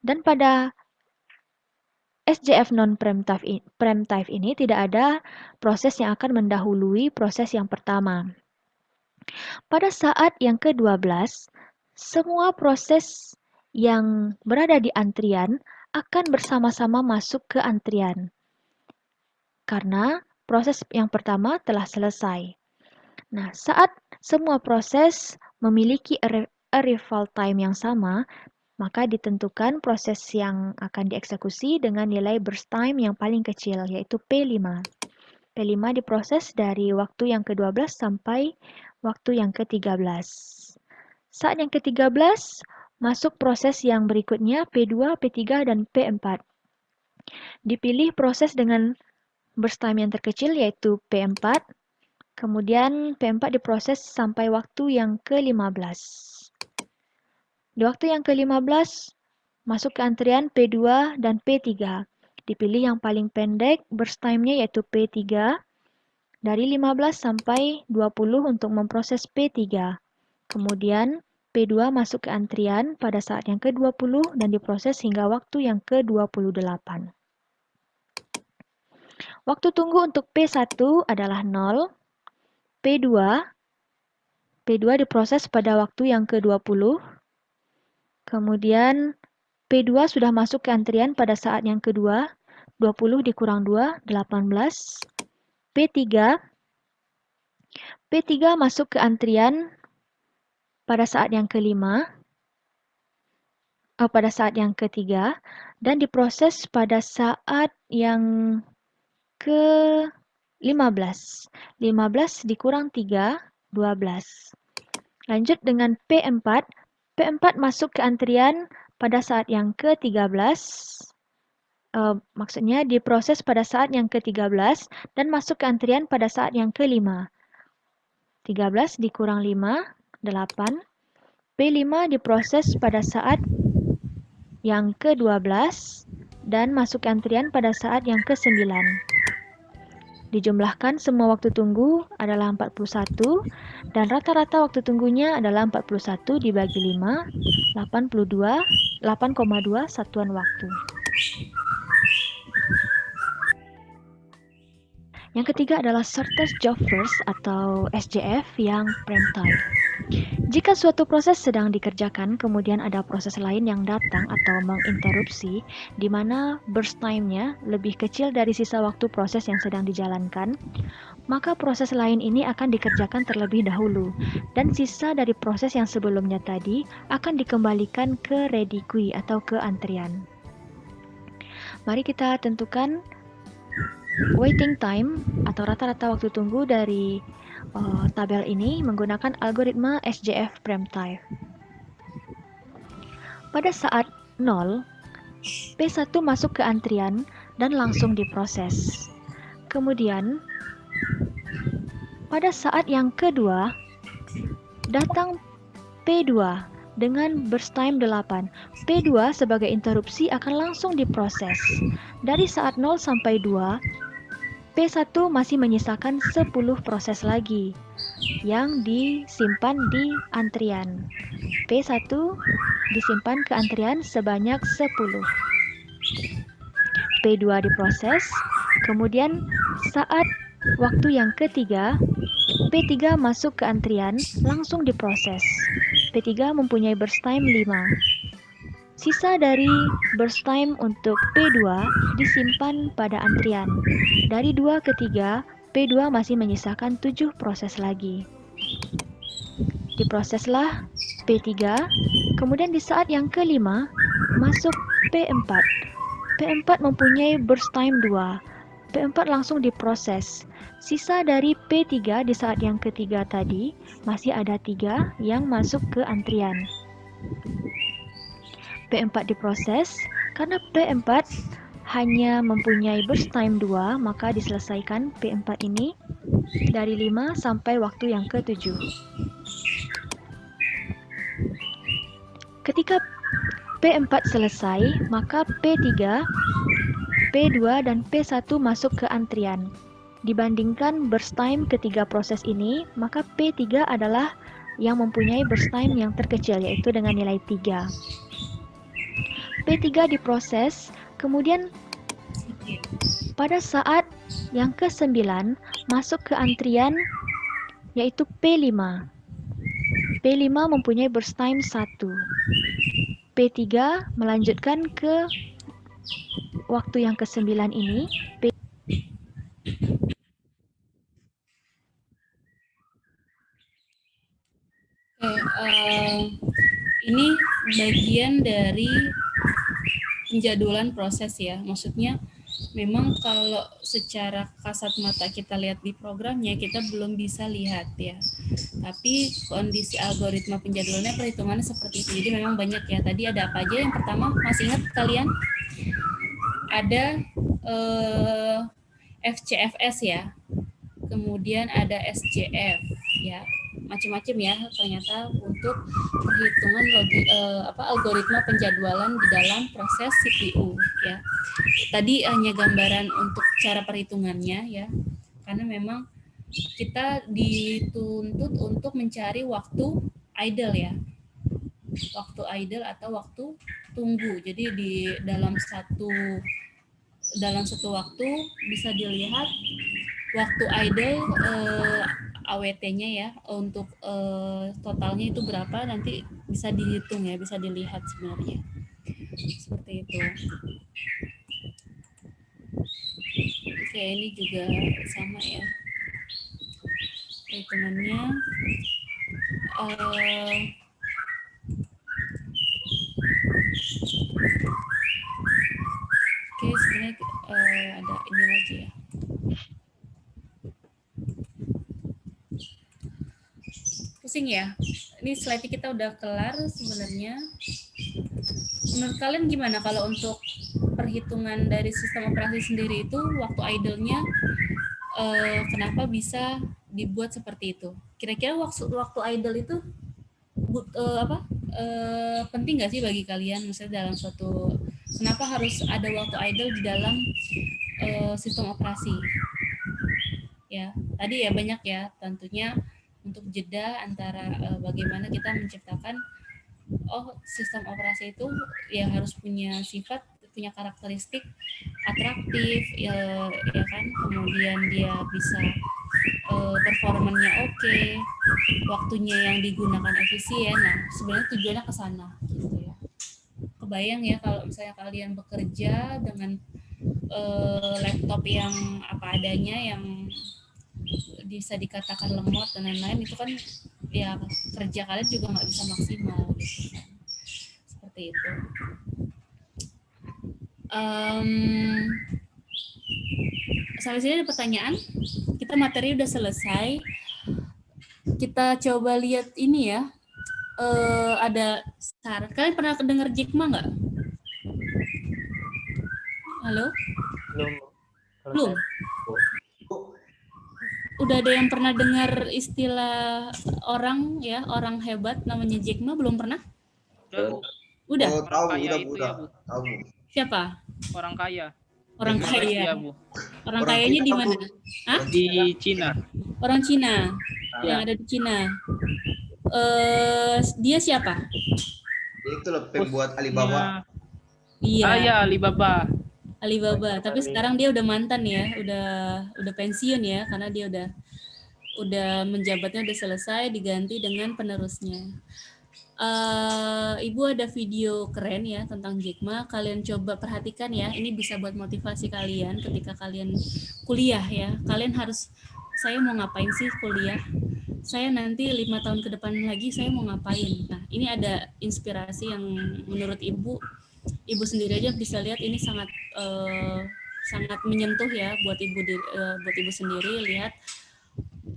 Dan pada SJF non-preemptive ini tidak ada proses yang akan mendahului proses yang pertama. Pada saat yang ke-12, semua proses yang berada di antrian akan bersama-sama masuk ke antrian. Karena proses yang pertama telah selesai. Nah, saat semua proses memiliki arrival time yang sama, maka ditentukan proses yang akan dieksekusi dengan nilai burst time yang paling kecil, yaitu P5. P5 diproses dari waktu yang ke-12 sampai waktu yang ke-13. Saat yang ke-13, masuk proses yang berikutnya P2, P3, dan P4. Dipilih proses dengan burst time yang terkecil yaitu P4, kemudian P4 diproses sampai waktu yang ke-15. Di waktu yang ke-15, masuk ke antrian P2 dan P3. Dipilih yang paling pendek burst time-nya yaitu P3, dari 15 sampai 20 untuk memproses P3. Kemudian P2 masuk ke antrian pada saat yang ke-20 dan diproses hingga waktu yang ke-28. Waktu tunggu untuk P1 adalah 0. P2 diproses pada waktu yang ke-20. Kemudian P2 sudah masuk ke antrian pada saat yang kedua. 20 dikurang 2, 18. P3 masuk ke antrian pada saat yang kelima. Pada saat yang ketiga. Dan diproses pada saat yang ke 15. 15 dikurang 3, 12. Lanjut dengan P4. P4 masuk ke antrian pada saat yang ke-13. Maksudnya diproses pada saat yang ke-13 dan masuk ke antrian pada saat yang ke-5. 13 dikurang 5, 8. P5 diproses pada saat yang ke-12 dan masuk ke antrian pada saat yang ke-9. Dijumlahkan semua waktu tunggu adalah 41 dan rata-rata waktu tunggunya adalah 41 dibagi 5, 8,2 satuan waktu. Yang ketiga adalah shortest job first atau SJF yang prime time. Jika suatu proses sedang dikerjakan, kemudian ada proses lain yang datang atau menginterupsi, di mana burst time-nya lebih kecil dari sisa waktu proses yang sedang dijalankan, maka proses lain ini akan dikerjakan terlebih dahulu, dan sisa dari proses yang sebelumnya tadi akan dikembalikan ke ready queue atau ke antrian. Mari kita tentukan waiting time atau rata-rata waktu tunggu dari tabel ini menggunakan algoritma SJF prime time. Pada saat 0, P1 masuk ke antrian dan langsung diproses. Kemudian, pada saat yang kedua, datang P2 dengan burst time 8. P2 sebagai interupsi akan langsung diproses. Dari saat 0 sampai 2, P1 masih menyisakan 10 proses lagi yang disimpan di antrian. P1 disimpan ke antrian sebanyak 10. P2 diproses, kemudian saat waktu yang ketiga, P3 masuk ke antrian, langsung diproses. P3 mempunyai burst time 5. Sisa dari burst time untuk P2 disimpan pada antrian. Dari 2 ke 3, P2 masih menyisakan 7 proses lagi. Diproseslah P3, kemudian di saat yang kelima, masuk P4. P4 mempunyai burst time 2. P4 langsung diproses. Sisa dari P3 di saat yang ketiga tadi, masih ada 3 yang masuk ke antrian. P4 diproses, karena P4 hanya mempunyai burst time 2, maka diselesaikan P4 ini dari 5 sampai waktu yang ke-7. Ketika P4 selesai, maka P3, P2, dan P1 masuk ke antrian. Dibandingkan burst time ketiga proses ini, maka P3 adalah yang mempunyai burst time yang terkecil, yaitu dengan nilai 3. P3 diproses, kemudian pada saat yang ke-9 masuk ke antrian yaitu P5. P5 mempunyai burst time 1. P3 melanjutkan ke waktu yang ke-9 ini. Ini bagian dari penjadwalan proses ya. Maksudnya memang kalau secara kasat mata kita lihat di programnya kita belum bisa lihat ya. Tapi kondisi algoritma penjadwalannya perhitungannya seperti itu. Jadi memang banyak ya. Tadi ada apa aja? Yang pertama masih ingat kalian? Ada FCFS ya. Kemudian ada SJF ya. Macam-macam ya ternyata untuk perhitungan algoritma penjadwalan di dalam proses CPU ya. Tadi hanya gambaran untuk cara perhitungannya ya, karena memang kita dituntut untuk mencari waktu idle ya, waktu idle atau waktu tunggu. Jadi di dalam satu waktu bisa dilihat waktu idle AWT-nya ya, untuk totalnya itu berapa, nanti bisa dihitung ya, bisa dilihat sebenarnya. Seperti itu. Oke, ini juga sama ya. Perhitungannya. Oke, sebenarnya ada ini lagi ya. closing ya. Ini slide kita udah kelar sebenarnya. Menurut kalian gimana kalau untuk perhitungan dari sistem operasi sendiri itu waktu idle-nya kenapa bisa dibuat seperti itu? Kira-kira waktu idle itu penting nggak sih bagi kalian? Misalnya dalam suatu, kenapa harus ada waktu idle di dalam sistem operasi? Ya, tadi ya banyak ya, tentunya untuk jeda antara bagaimana kita menciptakan sistem operasi itu ya harus punya sifat, punya karakteristik atraktif ya kan, kemudian dia bisa performanya oke, waktunya yang digunakan efisien. Nah, sebenarnya tujuannya ke sana gitu ya. Kebayang ya kalau misalnya kalian bekerja dengan laptop yang apa adanya, yang bisa dikatakan lemot dan lain-lain, itu kan ya kerja kalian juga nggak bisa maksimal gitu kan. Seperti itu. Sampai sini ada pertanyaan? Kita materi udah selesai. Kita coba lihat ini ya. Ada syarat. Kalian pernah dengar Jack Ma nggak? Halo? Belum. Udah ada yang pernah dengar istilah orang hebat namanya Jack Ma? Belum pernah? Udah. Oh, tahu, udah. Tahu. Siapa? Orang kaya. Orang kaya. Bu. Orang kayanya di mana? Hah? Di Cina. Orang Cina. Yang ada di Cina. Dia siapa? Itu loh pembuat Alibaba. Iya. Ya, Alibaba. Alibaba, tapi sekarang dia udah mantan ya, udah pensiun ya, karena dia udah menjabatnya udah selesai, diganti dengan penerusnya. Ibu ada video keren ya tentang Jack Ma, kalian coba perhatikan ya, ini bisa buat motivasi kalian ketika kalian kuliah ya. Kalian harus, saya mau ngapain sih kuliah? Saya nanti 5 tahun ke depan lagi saya mau ngapain? Nah, ini ada inspirasi yang menurut ibu sendiri aja bisa lihat, ini sangat menyentuh ya buat ibu sendiri. Lihat,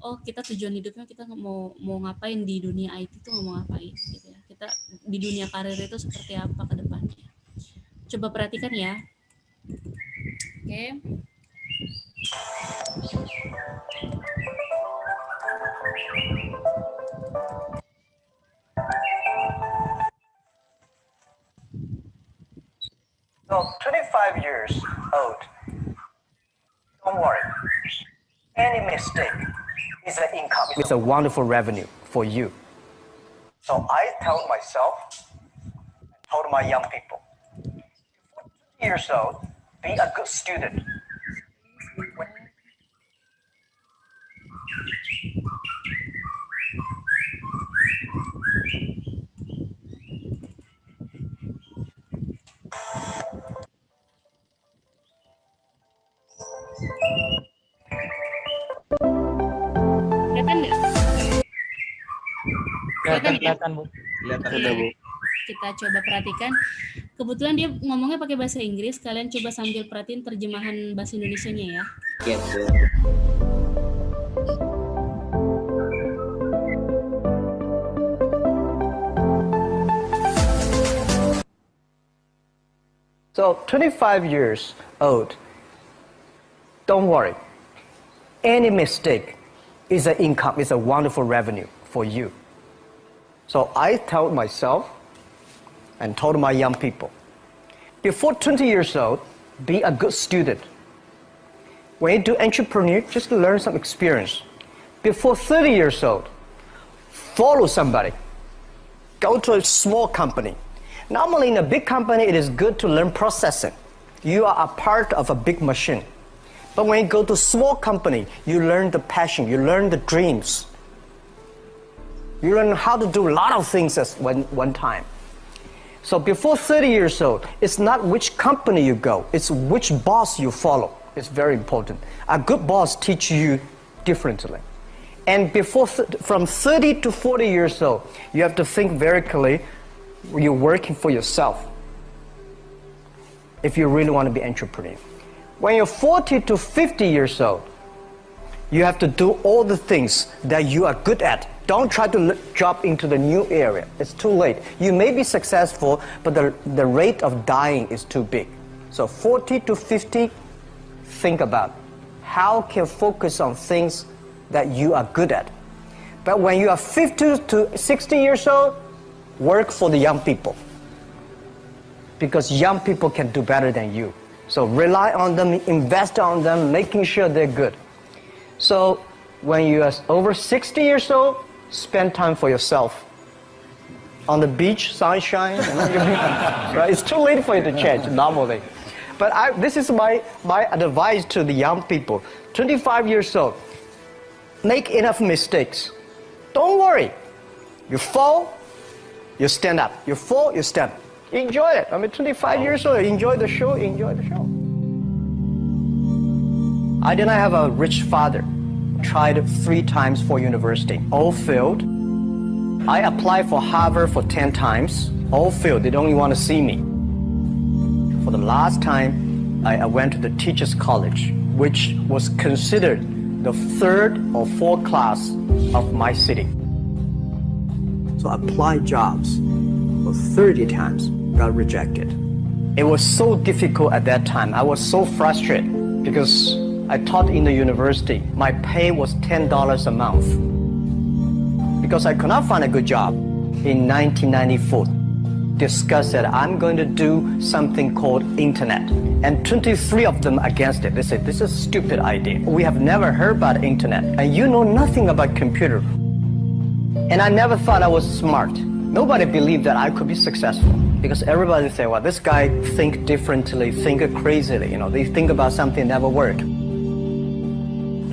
oh kita tujuan hidupnya kita mau ngapain di dunia IT itu, mau ngapain gitu ya. Kita di dunia karir itu seperti apa ke depannya. Coba perhatikan ya. Oke. So 25 years old. Don't worry. Any mistake is an income. It's a wonderful revenue for you. So I told myself, told my young people, 40 years old, be a good student. Kelihatan Bu. Kelihatan Bu. Kita coba perhatikan. Kebetulan dia ngomongnya pakai bahasa Inggris. Kalian coba sambil perhatiin terjemahan bahasa Indonesianya ya. Yes, Bu. So 25 years old. Don't worry. Any mistake is an income, is a wonderful revenue for you. So I told myself and told my young people, before 20 years old, be a good student. When you do entrepreneur, just learn some experience. Before 30 years old, follow somebody. Go to a small company. Normally in a big company, it is good to learn processing. You are a part of a big machine. But when you go to a small company, you learn the passion, you learn the dreams. You learn how to do a lot of things at one time. So before 30 years old, it's not which company you go, it's which boss you follow. It's very important. A good boss teaches you differently. And from 30 to 40 years old, you have to think very clearly, you're working for yourself if you really want to be an entrepreneur. When you're 40 to 50 years old, you have to do all the things that you are good at Don't try to jump into the new area. It's too late. You may be successful, but the rate of dying is too big. So 40 to 50, think about how can focus on things that you are good at. But when you are 50 to 60 years old, work for the young people. Because young people can do better than you. So rely on them, invest on them, making sure they're good. So when you are over 60 years old, spend time for yourself. On the beach, sunshine, right? It's too late for you to change normally. But this is my advice to the young people. 25 years old, make enough mistakes. Don't worry. You fall, you stand up. You fall, you stand up. Enjoy it. 25 years old, enjoy the show, enjoy the show. I did not have a rich father. Tried 3 times for university, all failed. I applied for Harvard for 10 times, all failed. They don't even want to see me. For the last time, I went to the Teachers College, which was considered the 3rd or 4th class of my city. So I applied jobs for 30 times, got rejected. It was so difficult at that time. I was so frustrated because I taught in the university. My pay was $10 a month. Because I could not find a good job in 1994, discussed that I'm going to do something called internet. And 23 of them against it. They said, this is a stupid idea. We have never heard about internet. And you know nothing about computer. And I never thought I was smart. Nobody believed that I could be successful. Because everybody say, well, this guy think differently, think crazily. They think about something that never worked.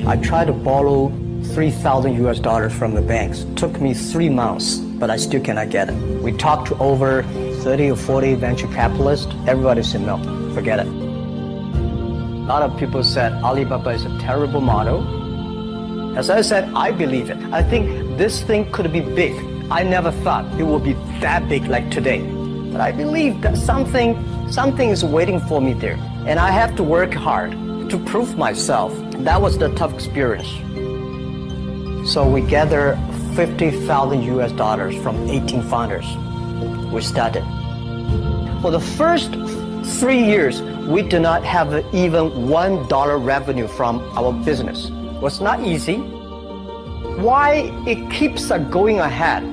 I tried to borrow $3,000 from the banks. It took me 3 months, but I still cannot get it. We talked to over 30 or 40 venture capitalists. Everybody said, no, forget it. A lot of people said Alibaba is a terrible model. As I said, I believe it. I think this thing could be big. I never thought it would be that big like today. But I believe that something is waiting for me there. And I have to work hard to prove myself. That was the tough experience. So we gathered $50,000 from 18 founders. We started. For the first 3 years, we did not have even $1 revenue from our business. It was not easy. Why it keeps going ahead,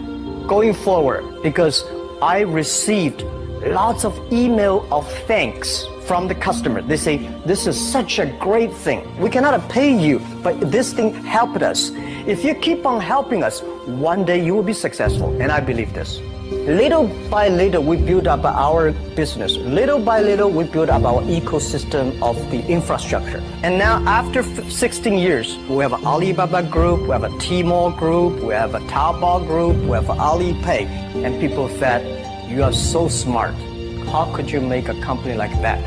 going forward? Because I received lots of email of thanks from the customer. They say, this is such a great thing. We cannot pay you, but this thing helped us. If you keep on helping us, one day you will be successful. And I believe this. Little by little, we build up our business. Little by little, we build up our ecosystem of the infrastructure. And now after 16 years, we have an Alibaba group, we have a Tmall group, we have a Taobao group, we have Alipay. And people said, you are so smart. How could you make a company like that?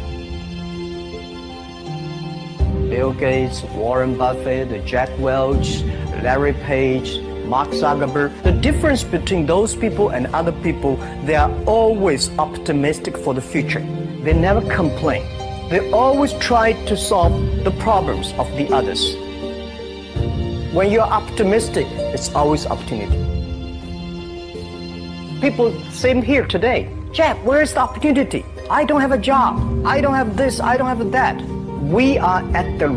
Bill Gates, Warren Buffett, Jack Welch, Larry Page, Mark Zuckerberg. The difference between those people and other people, they are always optimistic for the future. They never complain. They always try to solve the problems of the others. When you're optimistic, it's always opportunity. People, same here today. Jeff, where is the opportunity? I don't have a job. I don't have this, I don't have that. We are at the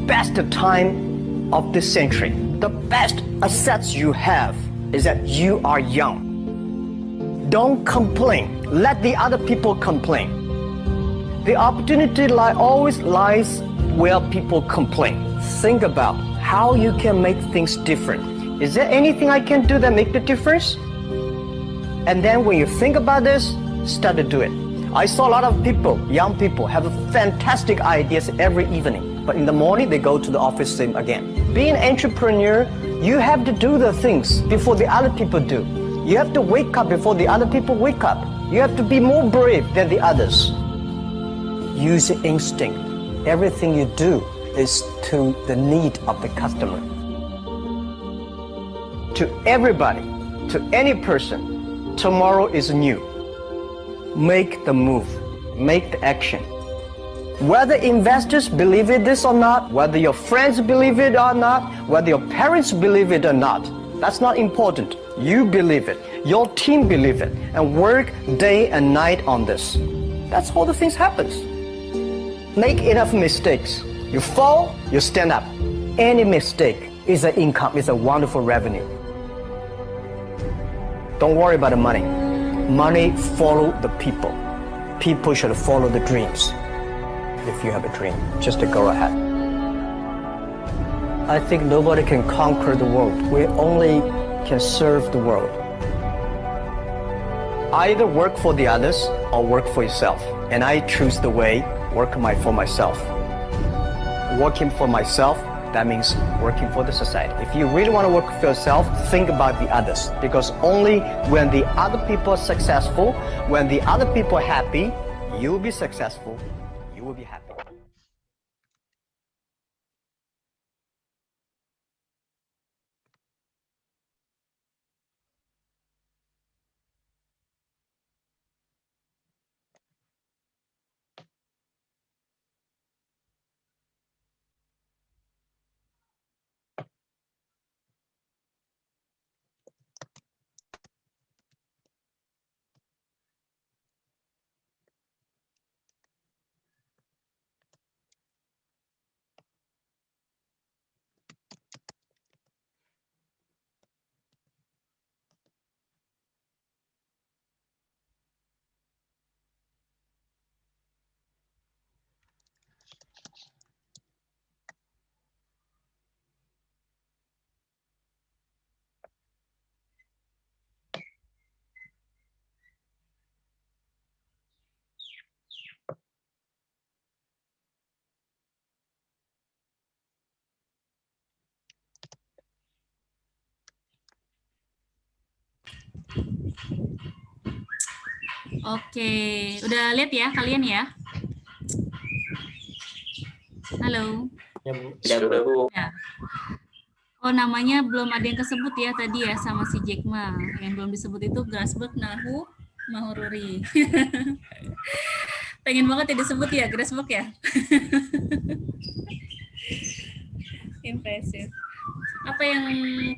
best time of this century. The best assets you have is that you are young. Don't complain. Let the other people complain. The opportunity always lies where people complain. Think about how you can make things different. Is there anything I can do that make the difference? And then when you think about this, start to do it. I saw a lot of people, young people, have fantastic ideas every evening. But in the morning, they go to the office same again. Being an entrepreneur, you have to do the things before the other people do. You have to wake up before the other people wake up. You have to be more brave than the others. Use your instinct. Everything you do is to the need of the customer. To everybody, to any person, tomorrow is new. Make the move, make the action. Whether investors believe it this or not, whether your friends believe it or not, whether your parents believe it or not, That's not important. You believe it. Your team believe it. And work day and night on this. That's how the things happens. Make enough mistakes. You fall, you stand up. Any mistake is an income, is a wonderful revenue. Don't worry about the money. Money follow the people. People should follow the dreams. If you have a dream, just to go ahead. I think nobody can conquer the world. We only can serve the world. Either work for the others or work for yourself. And I choose the way, for myself. Working for myself, that means working for the society. If you really want to work for yourself, think about the others. Because only when the other people are successful, when the other people are happy, you will be successful, you will be happy. Oke, udah lihat ya kalian ya? Halo. Ya, Bu. Sudah, Bu. Ya. Oh, namanya belum ada yang kesebut ya tadi ya sama si Jack Ma. Yang belum disebut itu Grasberg, Nahu, Mahururi. Pengen banget ya disebut ya, Grasberg ya. Impresif. Apa yang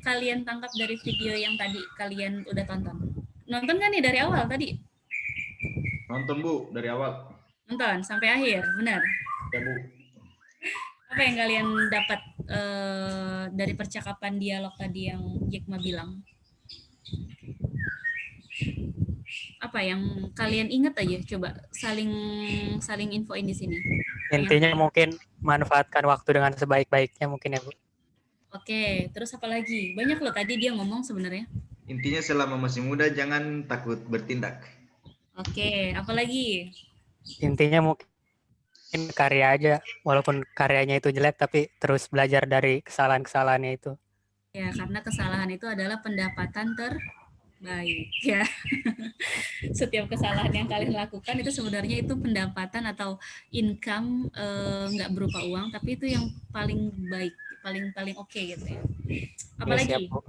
kalian tangkap dari video yang tadi kalian udah tonton? Nonton kan nih dari awal tadi? Nonton Bu dari awal. Nonton sampai akhir, benar? Ya Bu. Apa yang kalian dapat dari percakapan dialog tadi yang Jack Ma bilang? Apa yang kalian ingat aja? Coba saling infoin di sini. Intinya mungkin manfaatkan waktu dengan sebaik-baiknya mungkin ya Bu. Oke, terus apa lagi? Banyak loh tadi dia ngomong sebenarnya. Intinya selama masih muda jangan takut bertindak. Oke, apa lagi? Intinya mungkin karya aja, walaupun karyanya itu jelek tapi terus belajar dari kesalahan-kesalahannya itu. Ya, karena kesalahan itu adalah pendapatan terbaik ya. Setiap kesalahan yang kalian lakukan itu sebenarnya itu pendapatan atau income, nggak berupa uang, tapi itu yang paling baik, paling oke gitu ya. Apalagi? Ya, siap, Bu.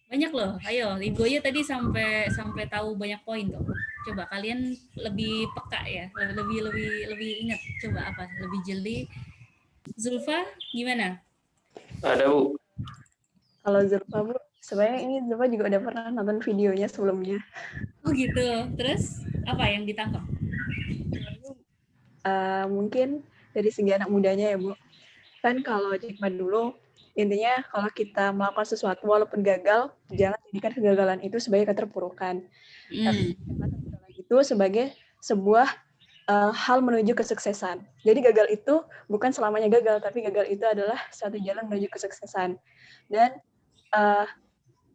Banyak loh. Ayo, Igoya tadi sampai tahu banyak poin kok. Coba kalian lebih peka ya, lebih ingat. Coba apa? Lebih jeli. Zulfa gimana? Ada, Bu. Kalau Zulfa, Bu, sebenarnya ini Zulfa juga udah pernah nonton videonya sebelumnya. Oh gitu. Terus apa yang ditangkap? Mungkin dari segi anak mudanya ya, Bu. Kan kalau Jack Ma dulu, intinya kalau kita melakukan sesuatu walaupun gagal, jangan jadikan kegagalan itu sebagai keterpurukan. Tapi kegagalan itu sebagai sebuah hal menuju kesuksesan. Jadi gagal itu bukan selamanya gagal, tapi gagal itu adalah satu jalan menuju kesuksesan. Dan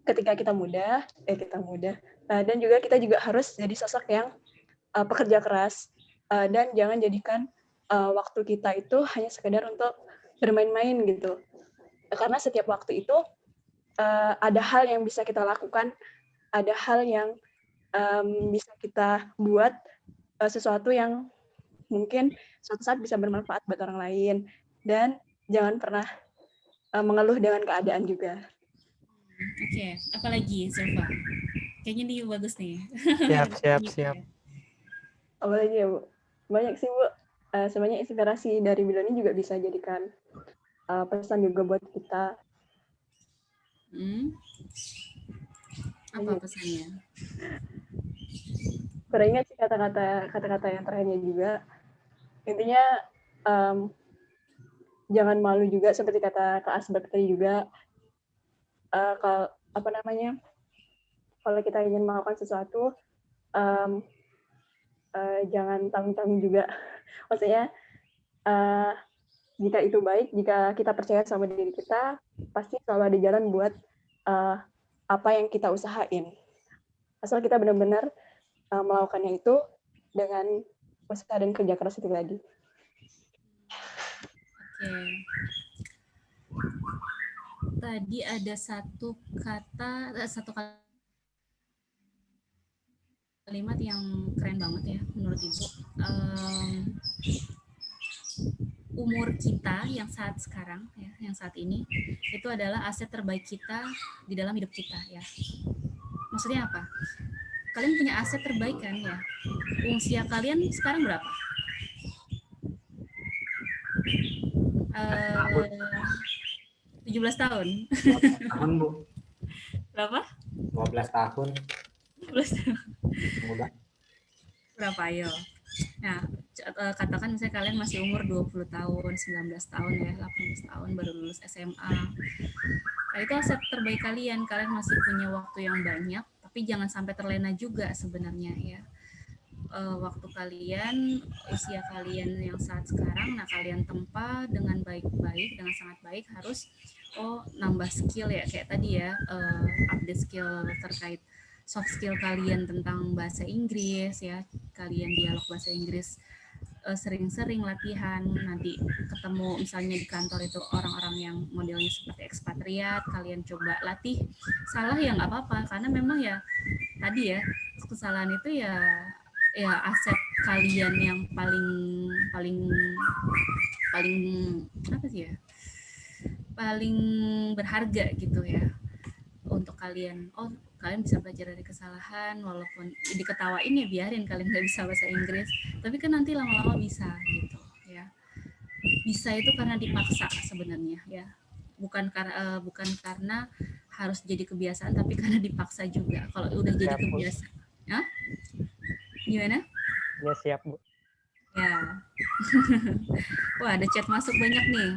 ketika kita muda, dan juga kita juga harus jadi sosok yang pekerja keras, dan jangan jadikan waktu kita itu hanya sekedar untuk bermain-main gitu. Karena setiap waktu itu ada hal yang bisa kita lakukan, ada hal yang bisa kita buat, sesuatu yang mungkin suatu saat bisa bermanfaat buat orang lain, dan jangan pernah mengeluh dengan keadaan juga. Oke, apalagi Zulfa? Kayaknya dia bagus nih. Siap. Apalagi ya, Bu? Banyak sih, Bu. Sebenarnya inspirasi dari video ini juga bisa jadikan pesan juga buat kita. Apa pesannya? Teringat sih kata-kata yang terakhirnya juga. Intinya jangan malu juga, seperti kata Kak Asbak tadi juga. Kalau kalau kita ingin melakukan sesuatu, jangan tanggung-tanggung juga. Maksudnya jika itu baik, jika kita percaya sama diri kita, pasti selalu ada jalan buat apa yang kita usahain. Asal kita benar-benar melakukannya itu dengan usaha dan kerja keras itu tadi. Oke. Tadi ada satu kalimat yang keren banget ya menurut Ibu. Umur kita yang saat sekarang ya, yang saat ini itu adalah aset terbaik kita di dalam hidup kita ya. Maksudnya apa? Kalian punya aset terbaik kan ya. Usia kalian sekarang berapa? 17 tahun. 12 tahun, Bu. Berapa? 12 tahun. 12 tahun. Muda. Berapa ayo? Nah, katakan misalnya kalian masih umur 20 tahun, 19 tahun ya, 18 tahun baru lulus SMA. Nah, itu aset terbaik kalian. Kalian masih punya waktu yang banyak, tapi jangan sampai terlena juga sebenarnya ya. Waktu kalian, usia kalian yang saat sekarang, nah kalian tempa dengan baik-baik, dengan sangat baik, harus nambah skill ya, kayak tadi ya, update skill terkait soft skill kalian tentang bahasa Inggris ya, kalian dialog bahasa Inggris sering-sering latihan, nanti ketemu misalnya di kantor itu orang-orang yang modelnya seperti ekspatriat, kalian coba latih, salah ya nggak apa-apa, karena memang ya tadi ya, kesalahan itu ya aset kalian yang paling apa sih ya, paling berharga gitu ya untuk kalian. Kalian bisa belajar dari kesalahan, walaupun diketawain ya biarin, kalian nggak bisa bahasa Inggris, tapi kan nanti lama-lama bisa gitu ya. Bisa itu karena dipaksa sebenarnya ya, bukan karena harus jadi kebiasaan, tapi karena dipaksa juga. Kalau udah jadi kebiasaan, ya? Gimana? Ya siap, Bu. Ya. Wah, ada chat masuk banyak nih.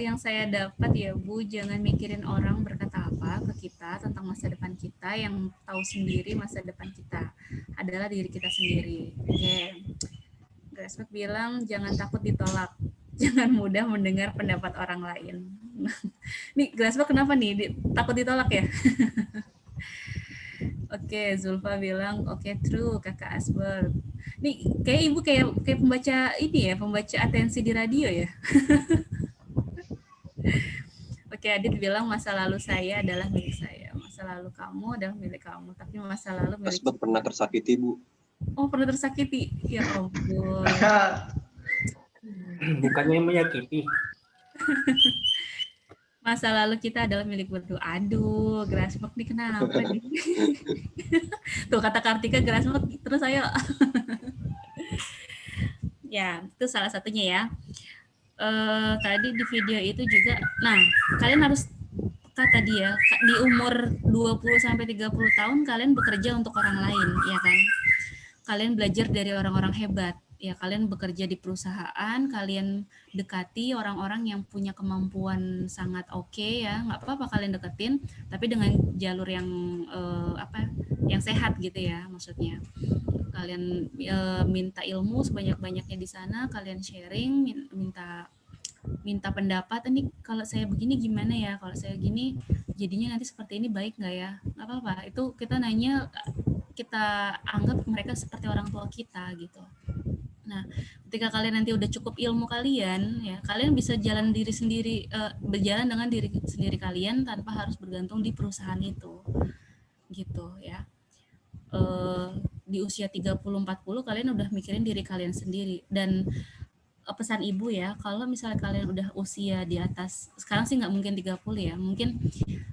Yang saya dapat ya Bu, jangan mikirin orang berkata apa ke kita tentang masa depan kita, yang tahu sendiri masa depan kita adalah diri kita sendiri. Oke. Grassberg bilang jangan takut ditolak, jangan mudah mendengar pendapat orang lain. Nih Grassberg kenapa nih takut ditolak ya? Oke, Zulfa bilang oke, true Kakak Asber. Nih kayak Ibu kayak pembaca ini ya, pembaca atensi di radio ya. Oke, Adit bilang masa lalu saya adalah milik saya, masa lalu kamu adalah milik kamu, tapi masa lalu milik Asbak pernah tersakiti, Bu. Oh, pernah tersakiti? Ya ampun. Bukannya yang menyakiti. Masa lalu kita adalah milik berdua. Aduh, Grassberg nih kenapa nih? Tuh kata Kartika Grassberg terus ayo. Ya, itu salah satunya ya. Tadi di video itu juga, nah kalian harus tadi ya, di umur 20-30 tahun kalian bekerja untuk orang lain, ya kan? Kalian belajar dari orang-orang hebat. Ya, kalian bekerja di perusahaan, kalian dekati orang-orang yang punya kemampuan sangat oke ya, nggak apa-apa kalian deketin, tapi dengan jalur yang yang sehat gitu ya, maksudnya. Kalian minta ilmu sebanyak-banyaknya di sana, kalian sharing, minta pendapat, ini kalau saya begini gimana ya, kalau saya gini jadinya nanti seperti ini baik nggak ya, nggak apa-apa, itu kita nanya, kita anggap mereka seperti orang tua kita gitu. Nah, ketika kalian nanti udah cukup ilmu kalian, ya kalian bisa berjalan dengan diri sendiri kalian tanpa harus bergantung di perusahaan itu, gitu ya. Di usia 30-40 kalian udah mikirin diri kalian sendiri. Dan pesan Ibu ya, kalau misalnya kalian udah usia di atas, sekarang sih nggak mungkin 30 ya, mungkin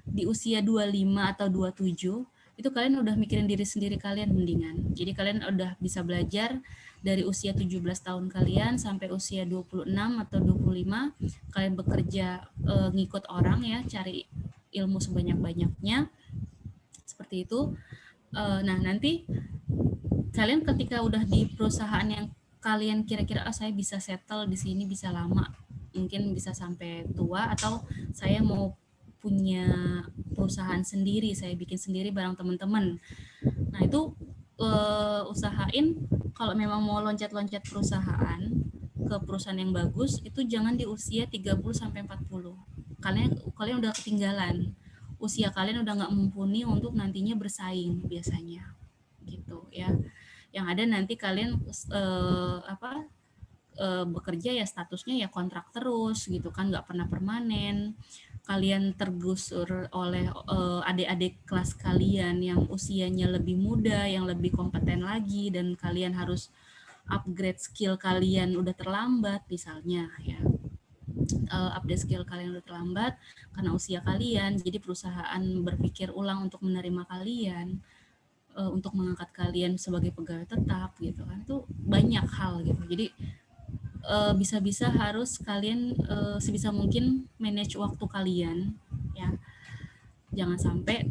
di usia 25 atau 27, itu kalian udah mikirin diri sendiri kalian mendingan. Jadi kalian udah bisa belajar dari usia 17 tahun kalian sampai usia 26 atau 25, kalian bekerja ngikut orang ya, cari ilmu sebanyak-banyaknya, seperti itu. Nah, nanti kalian ketika udah di perusahaan yang kalian kira-kira saya bisa settle di sini, bisa lama, mungkin bisa sampai tua, atau saya mau punya perusahaan sendiri, saya bikin sendiri bareng teman-teman. Nah, itu usahain kalau memang mau loncat-loncat perusahaan ke perusahaan yang bagus, itu jangan di usia 30 sampai 40. Kalian udah ketinggalan. Usia kalian udah nggak mumpuni untuk nantinya bersaing biasanya. Gitu ya. Yang ada nanti kalian bekerja ya statusnya ya kontrak terus gitu kan, nggak pernah permanen. Kalian tergusur oleh adik-adik kelas kalian yang usianya lebih muda, yang lebih kompeten lagi, dan kalian harus upgrade skill kalian udah terlambat misalnya ya. Update skill kalian udah terlambat karena usia kalian, jadi perusahaan berpikir ulang untuk menerima kalian, untuk mengangkat kalian sebagai pegawai tetap gitu kan. Itu banyak hal gitu. Jadi bisa-bisa harus kalian sebisa mungkin manage waktu kalian ya. Jangan sampai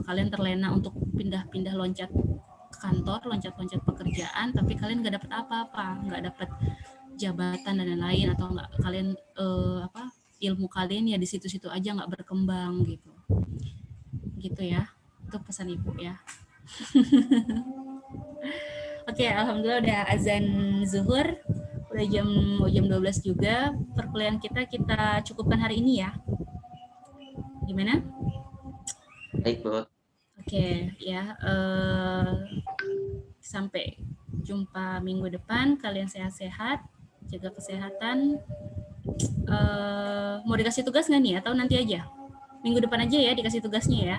kalian terlena untuk pindah-pindah loncat kantor, loncat-loncat pekerjaan, tapi kalian nggak dapat apa-apa, nggak dapat jabatan dan lain-lain, atau nggak kalian ilmu kalian ya di situ-situ aja nggak berkembang gitu ya. Itu pesan ibu ya. Oke, alhamdulillah udah azan zuhur. Udah jam 12 juga. Perkuliahan kita cukupkan hari ini ya. Gimana? Baik, Bu. Oke, ya. Sampai jumpa minggu depan. Kalian sehat-sehat, jaga kesehatan. Mau dikasih tugas nggak nih? Atau nanti aja? Minggu depan aja ya dikasih tugasnya ya.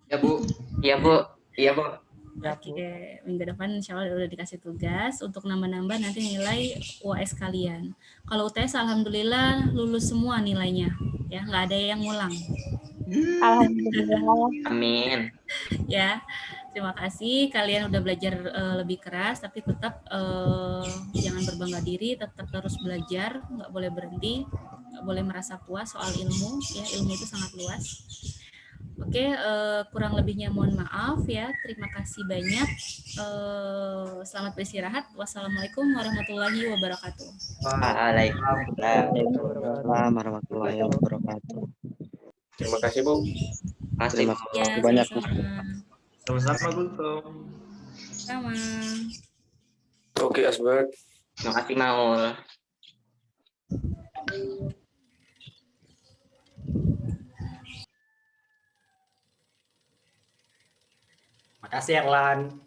Ya, Bu. Iya, Bu. Iya, Bu. Oke, minggu depan insya Allah udah dikasih tugas untuk nambah-nambah nanti nilai UAS kalian. Kalau UTS alhamdulillah lulus semua nilainya, ya nggak ada yang ngulang. Alhamdulillah. Amin. Ya, terima kasih kalian udah belajar lebih keras, tapi tetap jangan berbangga diri, tetap terus belajar, nggak boleh berhenti, nggak boleh merasa puas soal ilmu, ya ilmu itu sangat luas. Oke, kurang lebihnya mohon maaf ya. Terima kasih banyak. Selamat beristirahat. Wassalamualaikum warahmatullahi wabarakatuh. Waalaikumsalam warahmatullahi wabarakatuh. Terima kasih, Bu. Terima kasih banyak, Bu. Sama-sama, Bu. Sama. Oke, Asbar. Terima kasih, Maul. Makasih Erlan.